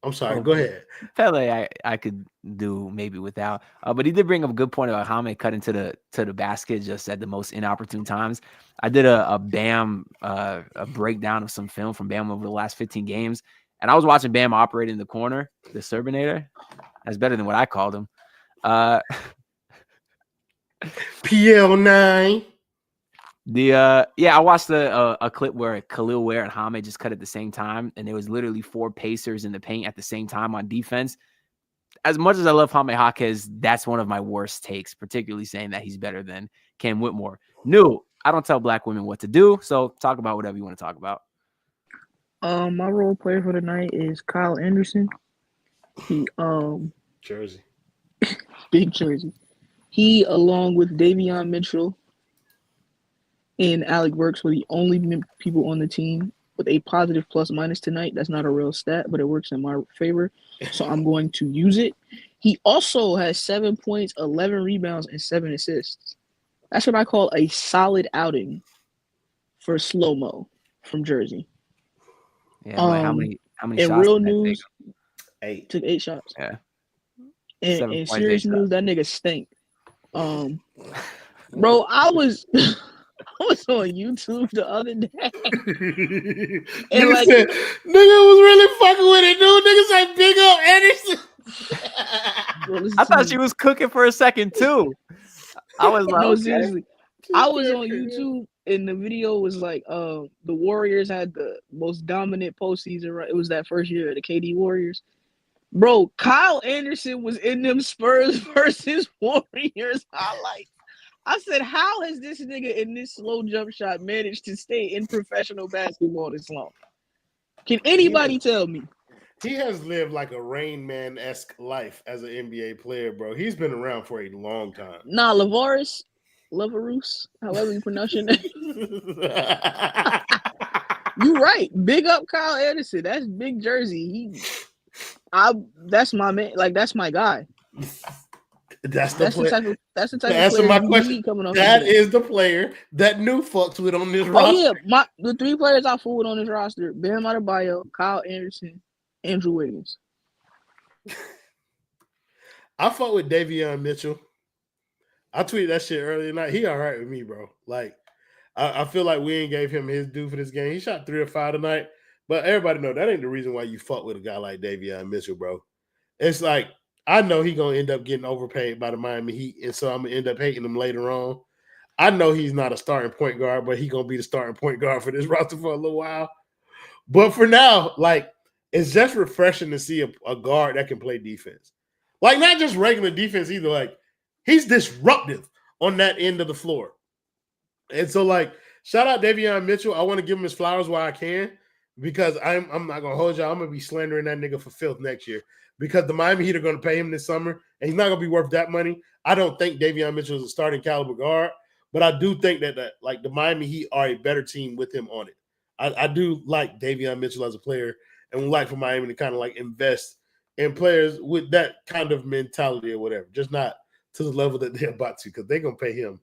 I'm sorry, go ahead. Pele, I could do maybe without, but he did bring up a good point about Jaime cutting to the basket just at the most inopportune times. I did a Bam a breakdown of some film from Bam over the last 15 games, and I was watching Bam operate in the corner, the Serbinator. That's better than what I called him. PL9. I watched a clip where Khalil Ware and Jaime just cut at the same time, and there was literally 4 Pacers in the paint at the same time on defense. As much as I love Jaime Jaquez, that's one of my worst takes, particularly saying that he's better than Cam Whitmore. I don't tell black women what to do, so talk about whatever you want to talk about. My role player for the night is Kyle Anderson. He Jersey. Big Jersey. He, along with Davion Mitchell and Alec Burks, were the only people on the team with a positive plus-minus tonight. That's not a real stat, but it works in my favor, so I'm going to use it. He also has 7 points, 11 rebounds, and 7 assists. That's what I call a solid outing for slow-mo from Jersey. Yeah, but how many in shots? Real news, 8. Took 8 shots. Yeah. In serious news, that nigga stink. Bro, I was on YouTube the other day. And nigga said, nigga was really fucking with it, dude. Nigga said, big up Anderson. Bro, I thought she was cooking for a second too. I was like, no, seriously. I was on YouTube and the video was like, the Warriors had the most dominant postseason. Right? It was that first year of the KD Warriors. Bro, Kyle Anderson was in them Spurs versus Warriors highlights. I said, how has this nigga in this slow jump shot managed to stay in professional basketball this long? Can anybody tell me? He has lived like a Rain Man-esque life as an NBA player, bro. He's been around for a long time. Nah, Lavarus, however you pronounce your name. You right. Big up Kyle Anderson. That's big Jersey. That's my man. Like, that's my guy. That's the type of answer my question. That is the player that new fucks with on this roster. Yeah, the 3 players I fool with on this roster: Bam Adebayo, Kyle Anderson, Andrew Wiggins. I fuck with Davion Mitchell. I tweeted that shit earlier tonight. He all right with me, bro. Like, I feel like we ain't gave him his due for this game. He shot 3 or 5 tonight. But everybody know that ain't the reason why you fuck with a guy like Davion Mitchell, bro. It's like, I know he going to end up getting overpaid by the Miami Heat, and so I'm going to end up hating him later on. I know he's not a starting point guard, but he's gonna be the starting point guard for this roster for a little while. But for now, like it's just refreshing to see a guard that can play defense. Like not just regular defense either. Like he's disruptive on that end of the floor. And so like shout out Davion Mitchell. I want to give him his flowers while I can because I'm not gonna hold y'all. I'm gonna be slandering that nigga for filth next year because the Miami Heat are gonna pay him this summer and he's not gonna be worth that money. I don't think Davion Mitchell is a starting caliber guard, but I do think that like the Miami Heat are a better team with him on it. I do like Davion Mitchell as a player and would like for Miami to kind of like invest in players with that kind of mentality or whatever, just not to the level that they're about to because they're going to pay him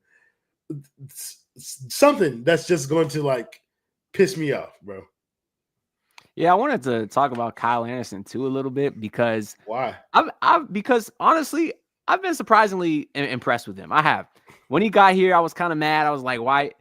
something that's just going to like piss me off, bro. Yeah, I wanted to talk about Kyle Anderson too a little bit because why? Because honestly, I've been surprisingly impressed with him. I have. When he got here, I was kind of mad. I was like, why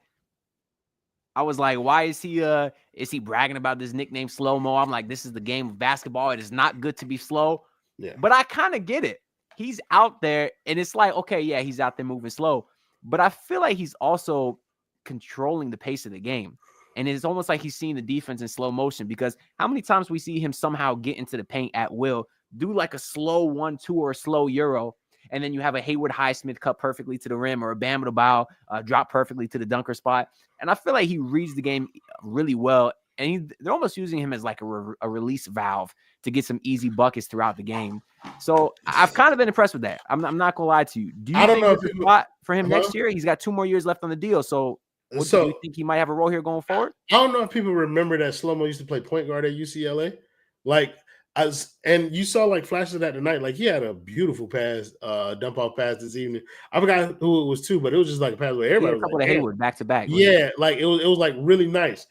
is he bragging about this nickname slow-mo? I'm like, this is the game of basketball. It is not good to be slow. Yeah. But I kind of get it. He's out there, and it's like, okay, yeah, he's out there moving slow. But I feel like he's also controlling the pace of the game. And it's almost like he's seeing the defense in slow motion because how many times we see him somehow get into the paint at will, do like a slow 1-2 or a slow Euro, and then you have a Hayward Highsmith cut perfectly to the rim or a Bam Adebayo drop perfectly to the dunker spot. And I feel like he reads the game really well. And they're almost using him as like a release valve to get some easy buckets throughout the game. So I've kind of been impressed with that. I'm not going to lie to you. Do you think there's a spot for him next year? He's got 2 more years left on the deal. So do you think he might have a role here going forward? I don't know if people remember that Slow-Mo used to play point guard at UCLA. Like, and you saw like flashes of that tonight. Like he had a beautiful pass, dump off pass this evening. I forgot who it was to, but it was just like a pass where everybody a couple was of Hayward back to back. Yeah, like it was like really nice.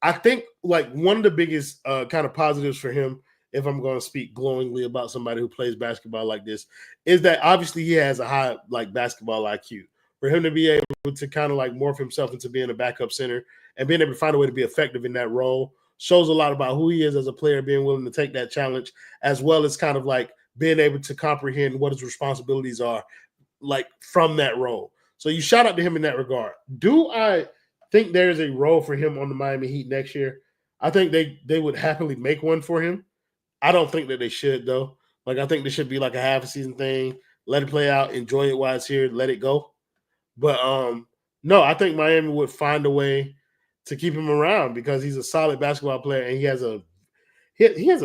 I think like one of the biggest kind of positives for him, if I'm going to speak glowingly about somebody who plays basketball like this, is that obviously he has a high like basketball IQ. For him to be able to kind of like morph himself into being a backup center and being able to find a way to be effective in that role shows a lot about who he is as a player, being willing to take that challenge, as well as kind of like being able to comprehend what his responsibilities are like from that role. So you shout out to him in that regard. Do I think there's a role for him on the Miami Heat next year? I think they would happily make one for him. I don't think that they should, though. Like, I think this should be like a half a season thing. Let it play out, enjoy it while it's here, let it go. But no, I think Miami would find a way to keep him around because he's a solid basketball player and he has a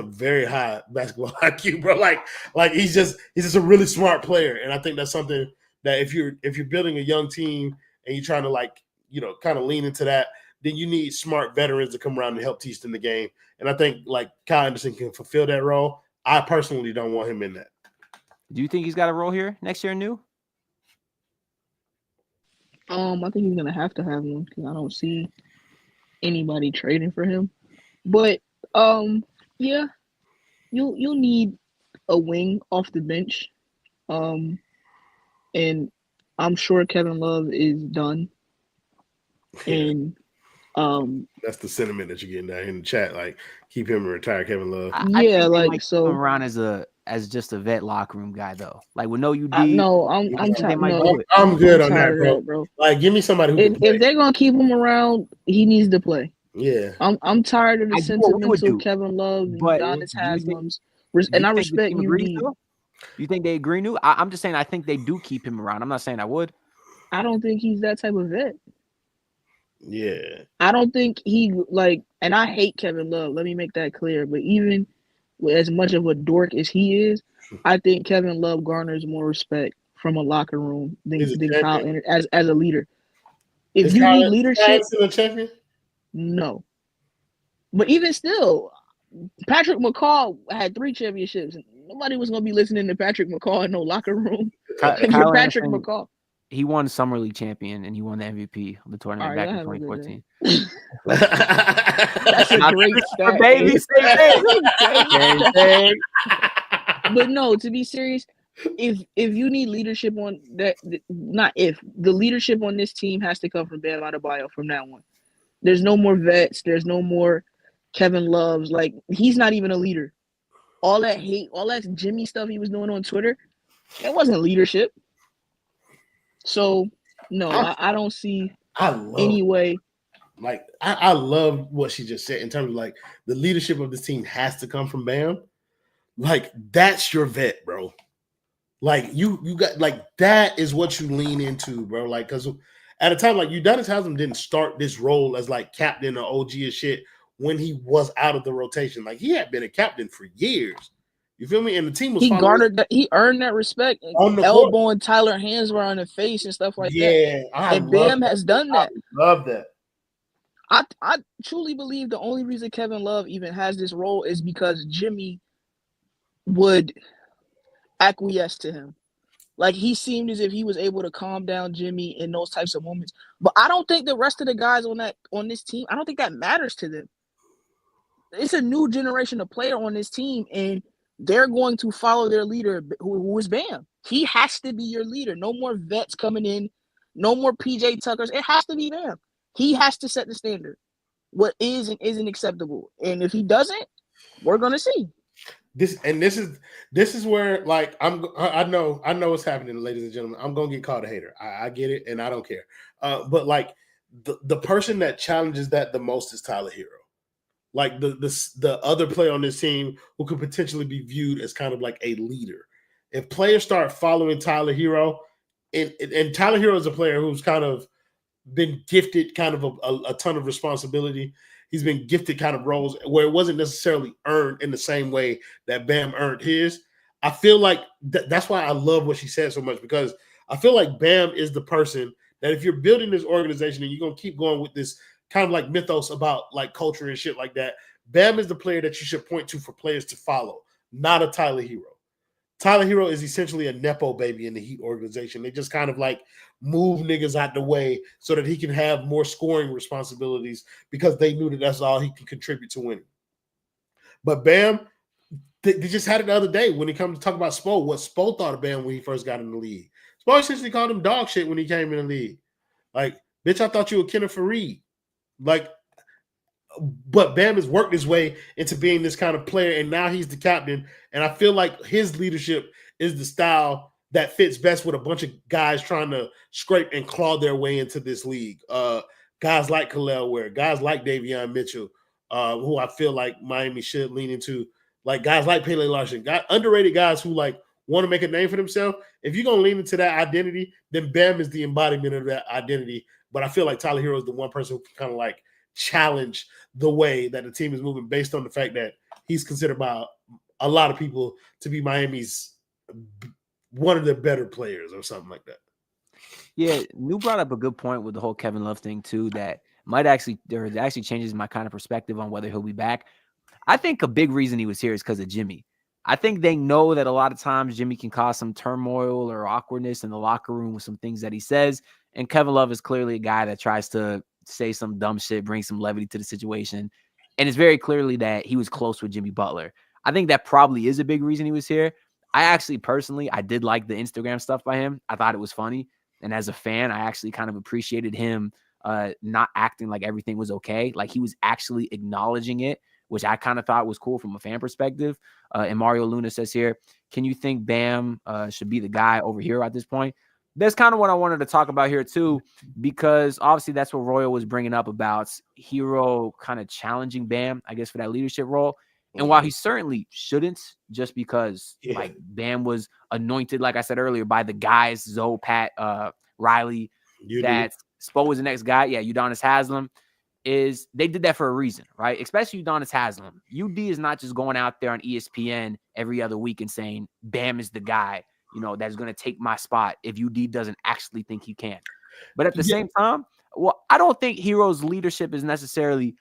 very high basketball IQ, bro. Like he's just a really smart player. And I think that's something that if you're building a young team and you're trying to like, you know, kind of lean into that, then you need smart veterans to come around and help teach them the game. And I think like Kyle Anderson can fulfill that role. I personally don't want him in that. Do you think he's got a role here next year new? I think he's gonna have to have one because I don't see anybody trading for him. But yeah, you'll need a wing off the bench. And I'm sure Kevin Love is done. Yeah. And that's the sentiment that you're getting down in the chat. Like, keep him and retire Kevin Love. I think so. Him around as just a vet locker room guy though. Like with no UD. No, I'm good on that, bro. Like, give me somebody who. If they're gonna keep him around, he needs to play. Yeah, I'm tired of the sentimental Kevin Love, Udonis Haslams, and I respect UD. You think they agree new? I'm just saying I think they do keep him around. I'm not saying I would. I don't think he's that type of vet. Yeah. I don't think he and I hate Kevin Love. Let me make that clear. But even as much of a dork as he is, I think Kevin Love garners more respect from a locker room than Kyle as a leader. If you need leadership, a champion? No. But even still, Patrick McCaw had 3 championships. Nobody was going to be listening to Patrick McCaw in no locker room. Patrick McCaw. He won Summer League champion and he won the MVP of the tournament back in 2014. That's a great stat. Baby, same. But no, to be serious, if you need leadership on that, the leadership on this team has to come from Bam Adebayo from now on. There's no more vets. There's no more Kevin Loves. Like, he's not even a leader. All that hate, all that Jimmy stuff he was doing on Twitter, that wasn't leadership. So No, I don't see I love any way. like I love what she just said in terms of like the leadership of this team has to come from Bam. Like that's your vet, bro. Like you got like that is what you lean into, bro. Like because at a time like Udonis Haslem didn't start this role as like captain or OG and shit when he was out of the rotation. Like he had been a captain for years. You feel me? And the team was He following garnered that. He earned that respect. on the court. Elbowing Tyler hands around the face and stuff like that. Yeah, I And love Bam that. has done that. I love that. I truly believe the only reason Kevin Love even has this role is because Jimmy would acquiesce to him. Like he seemed as if he was able to calm down Jimmy in those types of moments. But I don't think the rest of the guys on this team, I don't think that matters to them. It's a new generation of player on this team, and they're going to follow their leader, who is Bam. He has to be your leader. No more vets coming in, no more PJ Tuckers. It has to be Bam. He has to set the standard. What is and isn't acceptable. And if he doesn't, we're gonna see. This is where like I know what's happening, ladies and gentlemen. I'm gonna get called a hater. I get it, and I don't care. But like the person that challenges that the most is Tyler Hero. Like the other player on this team who could potentially be viewed as kind of like a leader. If players start following Tyler Hero, and Tyler Hero is a player who's kind of been gifted kind of a ton of responsibility. He's been gifted kind of roles where it wasn't necessarily earned in the same way that Bam earned his. I feel like that's why I love what she said so much, because I feel like Bam is the person that if you're building this organization and you're going to keep going with this kind of like mythos about like culture and shit like that, Bam is the player that you should point to for players to follow, not a Tyler Hero. Tyler Hero is essentially a Nepo baby in the Heat organization. They just kind of like move niggas out the way so that he can have more scoring responsibilities because they knew that that's all he can contribute to winning. But Bam, they just had it the other day when he comes to talk about Spo, what Spo thought of Bam when he first got in the league. Spo essentially called him dog shit when he came in the league. Like, bitch, I thought you were Kenneth Fareed. Like, but Bam has worked his way into being this kind of player, and now he's the captain. And I feel like his leadership is the style that fits best with a bunch of guys trying to scrape and claw their way into this league. Guys like Khalil Ware, guys like Davion Mitchell, who I feel like Miami should lean into. Like guys like Pele Larson, underrated guys who like want to make a name for themselves. If you're gonna lean into that identity, then Bam is the embodiment of that identity. But I feel like Tyler Hero is the one person who can kind of like challenge the way that the team is moving based on the fact that he's considered by a lot of people to be Miami's one of the better players or something like that. Yeah, New brought up a good point with the whole Kevin Love thing too, that might actually changes my kind of perspective on whether he'll be back. I think a big reason he was here is because of Jimmy. I think they know that a lot of times Jimmy can cause some turmoil or awkwardness in the locker room with some things that he says. And Kevin Love is clearly a guy that tries to say some dumb shit, bring some levity to the situation. And it's very clearly that he was close with Jimmy Butler. I think that probably is a big reason he was here. I actually personally, I did like the Instagram stuff by him. I thought it was funny. And as a fan, I actually kind of appreciated him not acting like everything was okay. Like he was actually acknowledging it, which I kind of thought was cool from a fan perspective. And Mario Luna says here, can you think Bam should be the guy over here at this point? That's kind of what I wanted to talk about here too, because obviously that's what Royal was bringing up about Hero kind of challenging Bam, I guess, for that leadership role. And while he certainly shouldn't, just because like Bam was anointed, like I said earlier, by the guys, Zoe, Pat, Riley, that Spo was the next guy. Yeah, Udonis Haslem. Is they did that for a reason, right? Especially Udonis Haslem. UD is not just going out there on ESPN every other week and saying Bam is the guy, that's going to take my spot if UD doesn't actually think he can. But at the same time, I don't think Hero's leadership is necessarily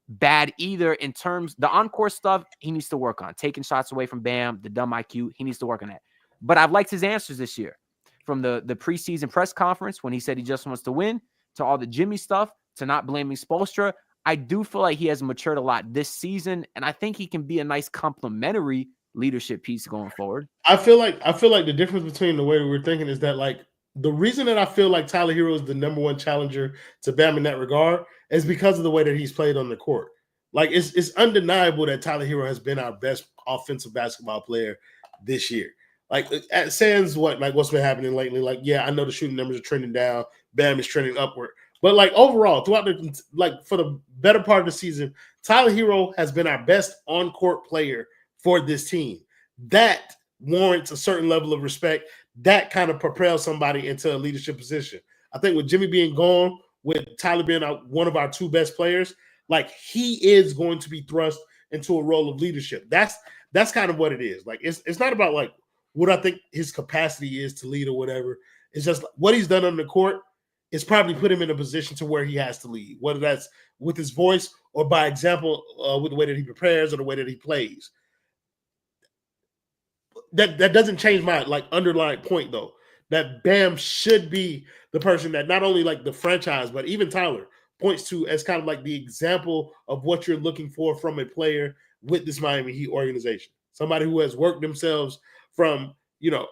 bad either in terms the on-court stuff he needs to work on. Taking shots away from Bam, the dumb IQ, he needs to work on that. But I've liked his answers this year. From the preseason press conference when he said he just wants to win, to all the Jimmy stuff, to not blaming Spoelstra. I do feel like he has matured a lot this season, and I think he can be a nice complementary leadership piece going forward. I feel like the difference between the way that we're thinking is that like the reason that I feel like Tyler Hero is the number one challenger to Bam in that regard is because of the way that he's played on the court. Like it's undeniable that Tyler Hero has been our best offensive basketball player this year. Like at sans what's been happening lately. Like, yeah, I know the shooting numbers are trending down. Bam is trending upward. But like overall, throughout for the better part of the season, Tyler Hero has been our best on-court player for this team. That warrants a certain level of respect. That kind of propels somebody into a leadership position. I think with Jimmy being gone, with Tyler being one of our two best players, like he is going to be thrust into a role of leadership. That's kind of what it is. Like it's not about like what I think his capacity is to lead or whatever. It's just what he's done on the court is probably put him in a position to where he has to lead, whether that's with his voice or by example with the way that he prepares or the way that he plays. That doesn't change my like underlying point though, that Bam should be the person that not only like the franchise, but even Tyler points to as kind of like the example of what you're looking for from a player with this Miami Heat organization. Somebody who has worked themselves from,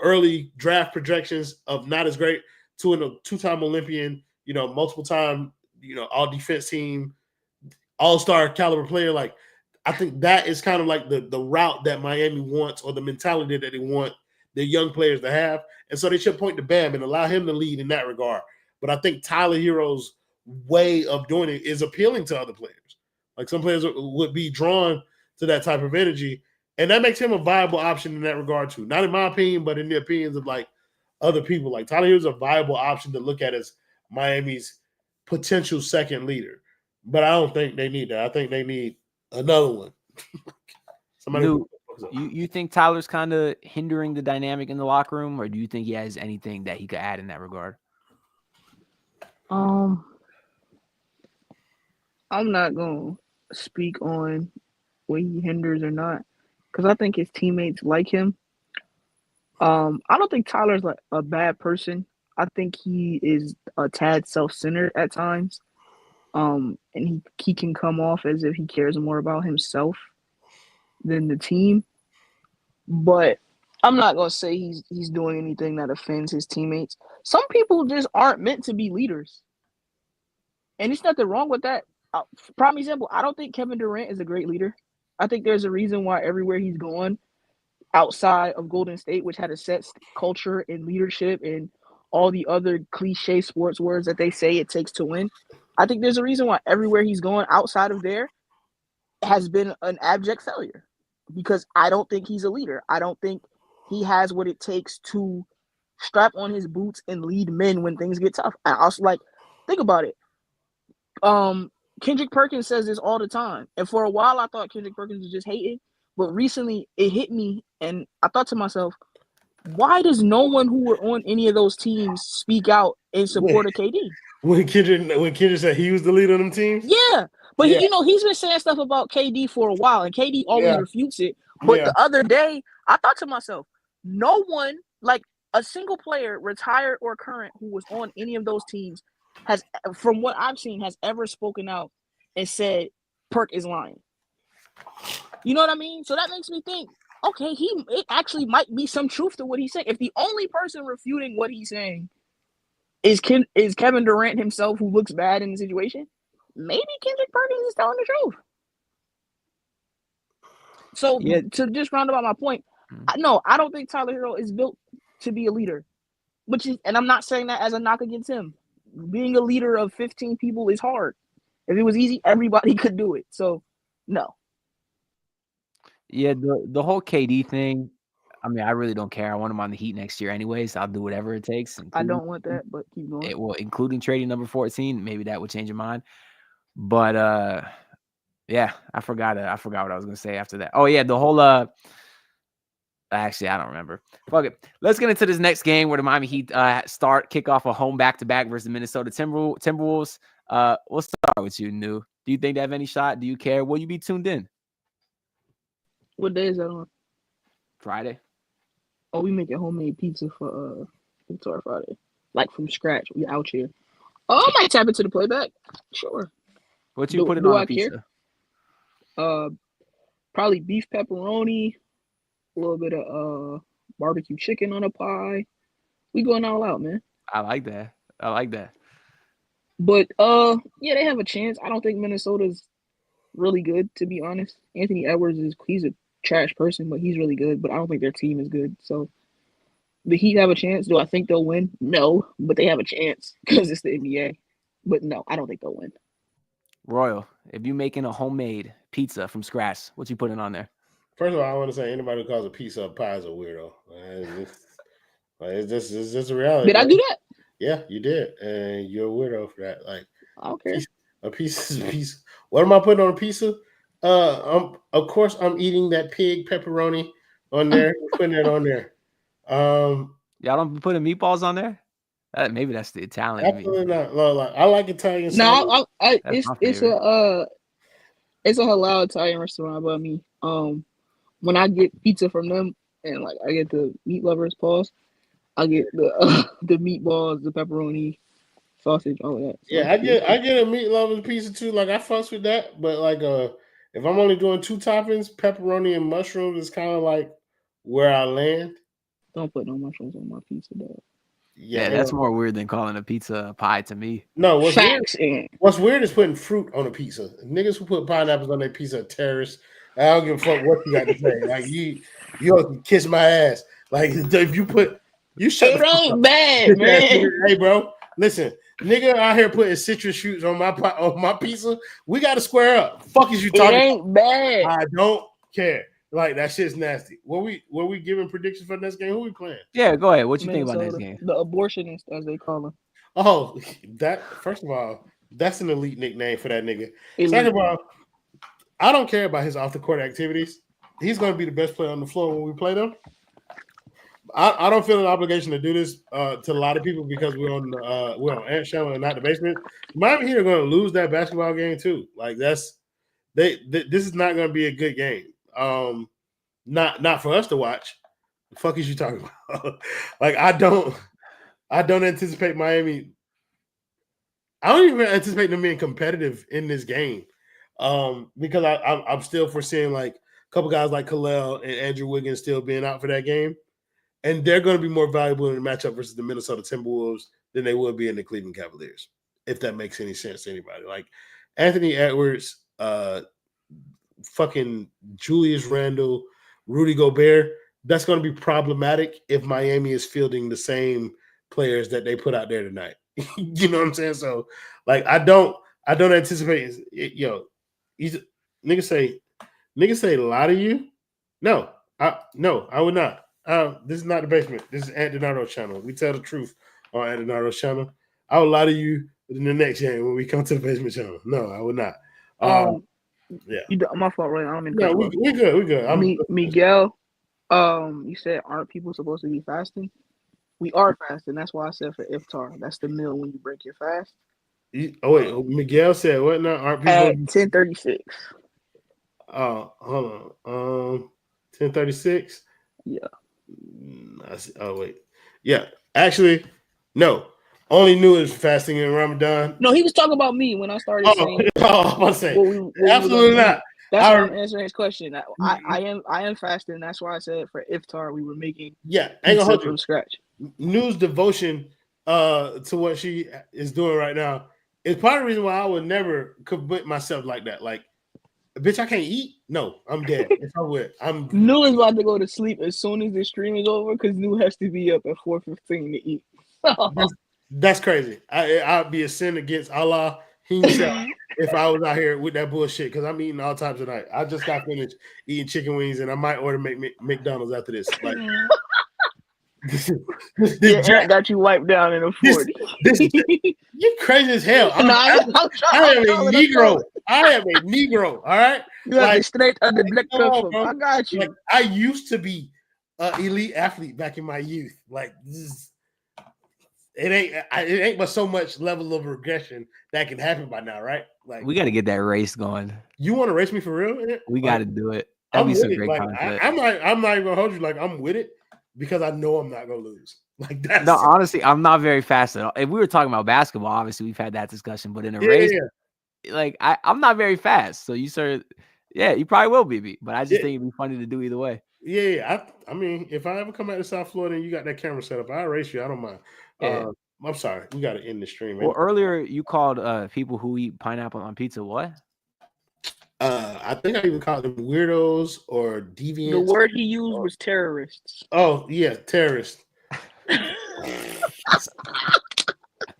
early draft projections of not as great to a two-time Olympian, multiple time, all defense team, all-star caliber player. Like, I think that is kind of like the route that Miami wants, or the mentality that they want their young players to have. And so they should point to Bam and allow him to lead in that regard. But I think Tyler Hero's way of doing it is appealing to other players. Like some players would be drawn to that type of energy. And that makes him a viable option in that regard too. Not in my opinion, but in the opinions of like other people. Like Tyler Hero's a viable option to look at as Miami's potential second leader. But I don't think they need that. I think they need another one. You think Tyler's kind of hindering the dynamic in the locker room, or do you think he has anything that he could add in that regard? I'm not going to speak on what he hinders or not, because I think his teammates like him. I don't think Tyler's like a bad person. I think he is a tad self-centered at times. And he can come off as if he cares more about himself than the team. But I'm not going to say he's doing anything that offends his teammates. Some people just aren't meant to be leaders. And there's nothing wrong with that. Prime example, I don't think Kevin Durant is a great leader. I think there's a reason why everywhere he's going outside of Golden State, which had a set culture and leadership and all the other cliche sports words that they say it takes to win, I think there's a reason why everywhere he's going outside of there has been an abject failure, because I don't think he's a leader. I don't think he has what it takes to strap on his boots and lead men when things get tough. I also think about it. Kendrick Perkins says this all the time. And for a while, I thought Kendrick Perkins was just hating. But recently, it hit me, and I thought to myself, why does no one who were on any of those teams speak out in support of KD? When Kendrick said he was the leader of them teams? Yeah. But he's been saying stuff about KD for a while, and KD always refutes it. But the other day, I thought to myself, no one, like a single player, retired or current, who was on any of those teams has, from what I've seen, has ever spoken out and said Perk is lying. You know what I mean? So that makes me think, okay, it actually might be some truth to what he's saying. If the only person refuting what he's saying is Kevin Durant himself, who looks bad in the situation, maybe Kendrick Perkins is telling the truth. So to just round about my point, I don't think Tyler Hero is built to be a leader. And I'm not saying that as a knock against him. Being a leader of 15 people is hard. If it was easy, everybody could do it. So, no. Yeah, the whole KD thing, I mean, I really don't care. I want him on the Heat next year anyways. I'll do whatever it takes. I don't want that, but keep going. Including trading number 14. Maybe that would change your mind. But, yeah, I forgot what I was going to say after that. Oh, yeah, the whole actually, I don't remember. Fuck it. Let's get into this next game where the Miami Heat kick off a home back-to-back versus the Minnesota Timberwolves. We'll start with you, Nu. Do you think they have any shot? Do you care? Will you be tuned in? What day is that on? Friday. Oh, we making homemade pizza for Friday. Like from scratch. We out here. Oh, I might tap into the playback. Sure. What you put it on the pizza? Probably beef pepperoni, a little bit of barbecue chicken on a pie. We going all out, man. I like that. But they have a chance. I don't think Minnesota's really good, to be honest. Anthony Edwards he's a trash person, but he's really good. But I don't think their team is good. So The Heat have a chance. Do I think they'll win? No, but they have a chance because it's the NBA. But no, I don't think they'll win. Royal, if you making a homemade pizza from scratch, what you putting on there? First of all, I want to say anybody who calls a pizza a pie is a weirdo. It's just a reality. Did I do that? Yeah, you did, and you're a weirdo for that. Like, I don't care. a piece is a piece. What am I putting on a pizza? Of course, I'm eating that pig pepperoni on there. Putting it on there. Y'all don't put meatballs on there? Maybe that's the Italian. Absolutely not. Like, I like Italian. No, it's a halal Italian restaurant by me. When I get pizza from them and like I get the meat lovers pause, I get the meatballs, the pepperoni, sausage, all of that. So yeah, I get a meat lovers pizza too. Like I fucks with that, but like if I'm only doing 2 toppings, pepperoni and mushrooms is kind of like where I land. Don't put no mushrooms on my pizza, dog. Yeah, that's more weird than calling a pizza a pie to me. No, what's weird is putting fruit on a pizza. Niggas who put pineapples on their pizza are terrorists. I don't give a fuck what you got to say. Like you can kiss my ass. Like if you shut it ain't bad, man. Hey, bro, listen, nigga out here putting citrus shoots on my pizza. We got to square up. Fuck is you talking? It ain't bad. I don't care. Like that shit's nasty. Were we giving predictions for the next game? Who we playing? Yeah, go ahead. What you think about this game? The abortionist, as they call him. Oh, that first of all, that's an elite nickname for that nigga. Second of all, I don't care about his off the court activities. He's going to be the best player on the floor when we play them. I don't feel an obligation to do this to a lot of people because we're on Ant Channel and not the basement. Miami Heat are going to lose that basketball game too. Like this is not going to be a good game. Not for us to watch. The fuck is you talking about? Like I don't anticipate Miami. I don't even anticipate them being competitive in this game. Because I'm still foreseeing like a couple guys like Kalel and Andrew Wiggins still being out for that game. And they're going to be more valuable in the matchup versus the Minnesota Timberwolves than they will be in the Cleveland Cavaliers, if that makes any sense to anybody. Like Anthony Edwards, fucking Julius Randle, Rudy Gobert, that's going to be problematic if Miami is fielding the same players that they put out there tonight. You know what I'm saying? So, like, I don't anticipate it, niggas say a lot of you. No, I would not. This is not the basement. This is Ant Donato's channel. We tell the truth on Ant Donato's channel. I would lie to you in the next game when we come to the basement channel. No, I would not. Yeah, my fault, right? I'm in. No, we good. We good. Miguel, you said aren't people supposed to be fasting? We are fasting. That's why I said for iftar. That's the meal when you break your fast. Miguel said what now? Aren't people at 10:36? Hold on. 10:36. Yeah. Wait. Yeah. Actually, no. Only knew it was fasting in Ramadan. No, he was talking about me when I started saying. I was say absolutely not. That's why I'm answering his question. I am fasting. That's why I said for iftar we were making pizza from scratch. News devotion to what she is doing right now is part of the reason why I would never commit myself like that. Like, bitch, I can't eat. No, I'm dead. If I would, New is about to go to sleep as soon as the stream is over because New has to be up at 4:15 to eat. That's crazy. I'd be a sin against Allah himself if I was out here with that bullshit because I'm eating all times of night. I just got finished eating chicken wings and I might order McDonald's after this. Like, Jack got you wiped down in a 40. You crazy as hell. I am a Negro. I am a Negro. All right. You have the straight of the black people. I got you. Like, I used to be an elite athlete back in my youth. Like it ain't but so much level of regression that can happen by now, right? Like we got to get that race going. You want to race me for real? We got to do it. That'd be some great content. I'm not even gonna hold you. Like I'm with it because I know I'm not gonna lose. Like that. No, honestly, I'm not very fast at all. If we were talking about basketball, obviously we've had that discussion. But in a race, like I'm not very fast. So you you probably will be me. But I just think it'd be funny to do either way. Yeah. I mean, if I ever come out to South Florida and you got that camera set up, I'll race you. I don't mind. I'm sorry. We got to end the stream. Well, earlier you called people who eat pineapple on pizza what? I think I even called them weirdos or deviants. The word he used was terrorists. Oh, yeah, terrorists.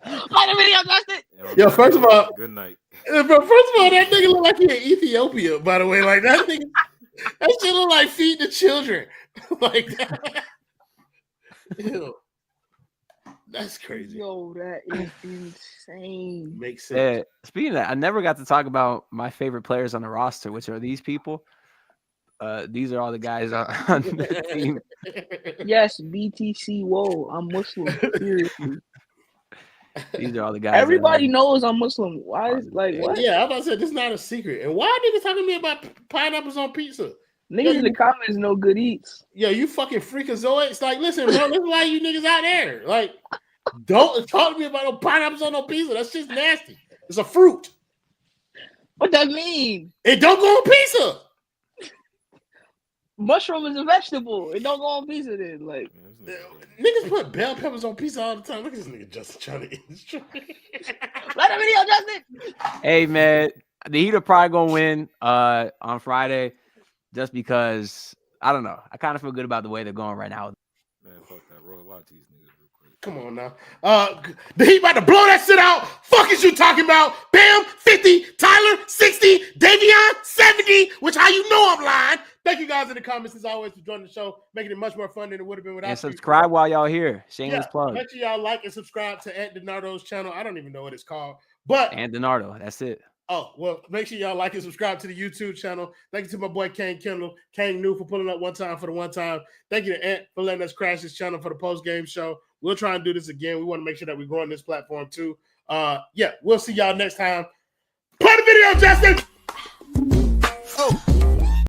Play the video, Justin. Yo, first of all, good night. that nigga look like he in Ethiopia. By the way, like that nigga, that shit look like feeding the children. Like that. Ew. That's crazy. Yo, that is insane. Makes sense. Speaking of that, I never got to talk about my favorite players on the roster, which are these people. These are all the guys on the team. Yes, BTC. Whoa, I'm Muslim. Seriously. These are all the guys. Everybody knows I'm Muslim. Why is like what? Yeah, I'm about to say this is not a secret. And why are niggas talking to me about pineapples on pizza? Niggas in the comments know good eats. Yeah, you fucking freakazoids. Like, listen, bro, this is why you niggas out there. Like, don't talk to me about no pineapples on no pizza. That's just nasty. It's a fruit. What that mean? It don't go on pizza. Mushroom is a vegetable. It don't go on pizza then. Like Niggas put bell peppers on pizza all the time. Look at this nigga Justin trying to eat this shit. play the video, Justin. Hey man, the Heat are probably gonna win on Friday, just because I don't know. I kind of feel good about the way they're going right now. Man, fuck that. Roll a lot to these niggas real quick. Come on now. The Heat about to blow that shit out. Fuck is you talking about? Bam, 50, Tyler, 60, Davion, 70, which how you know I'm lying. Thank you guys in the comments as always for joining the show, making it much more fun than it would have been without And subscribe while y'all here. Shameless plug. Make sure y'all like and subscribe to Ant DiNardo's channel. I don't even know what it's called. But And DiNardo, that's it. oh, well, make sure y'all like and subscribe to the YouTube channel. Thank you to my boy Kane Kendall, Kane New for pulling up one time for the one time. Thank you to Ant for letting us crash this channel for the post-game show. We'll try and do this again. We want to make sure that we're growing this platform too. Yeah, we'll see y'all next time. Play the video, Justin.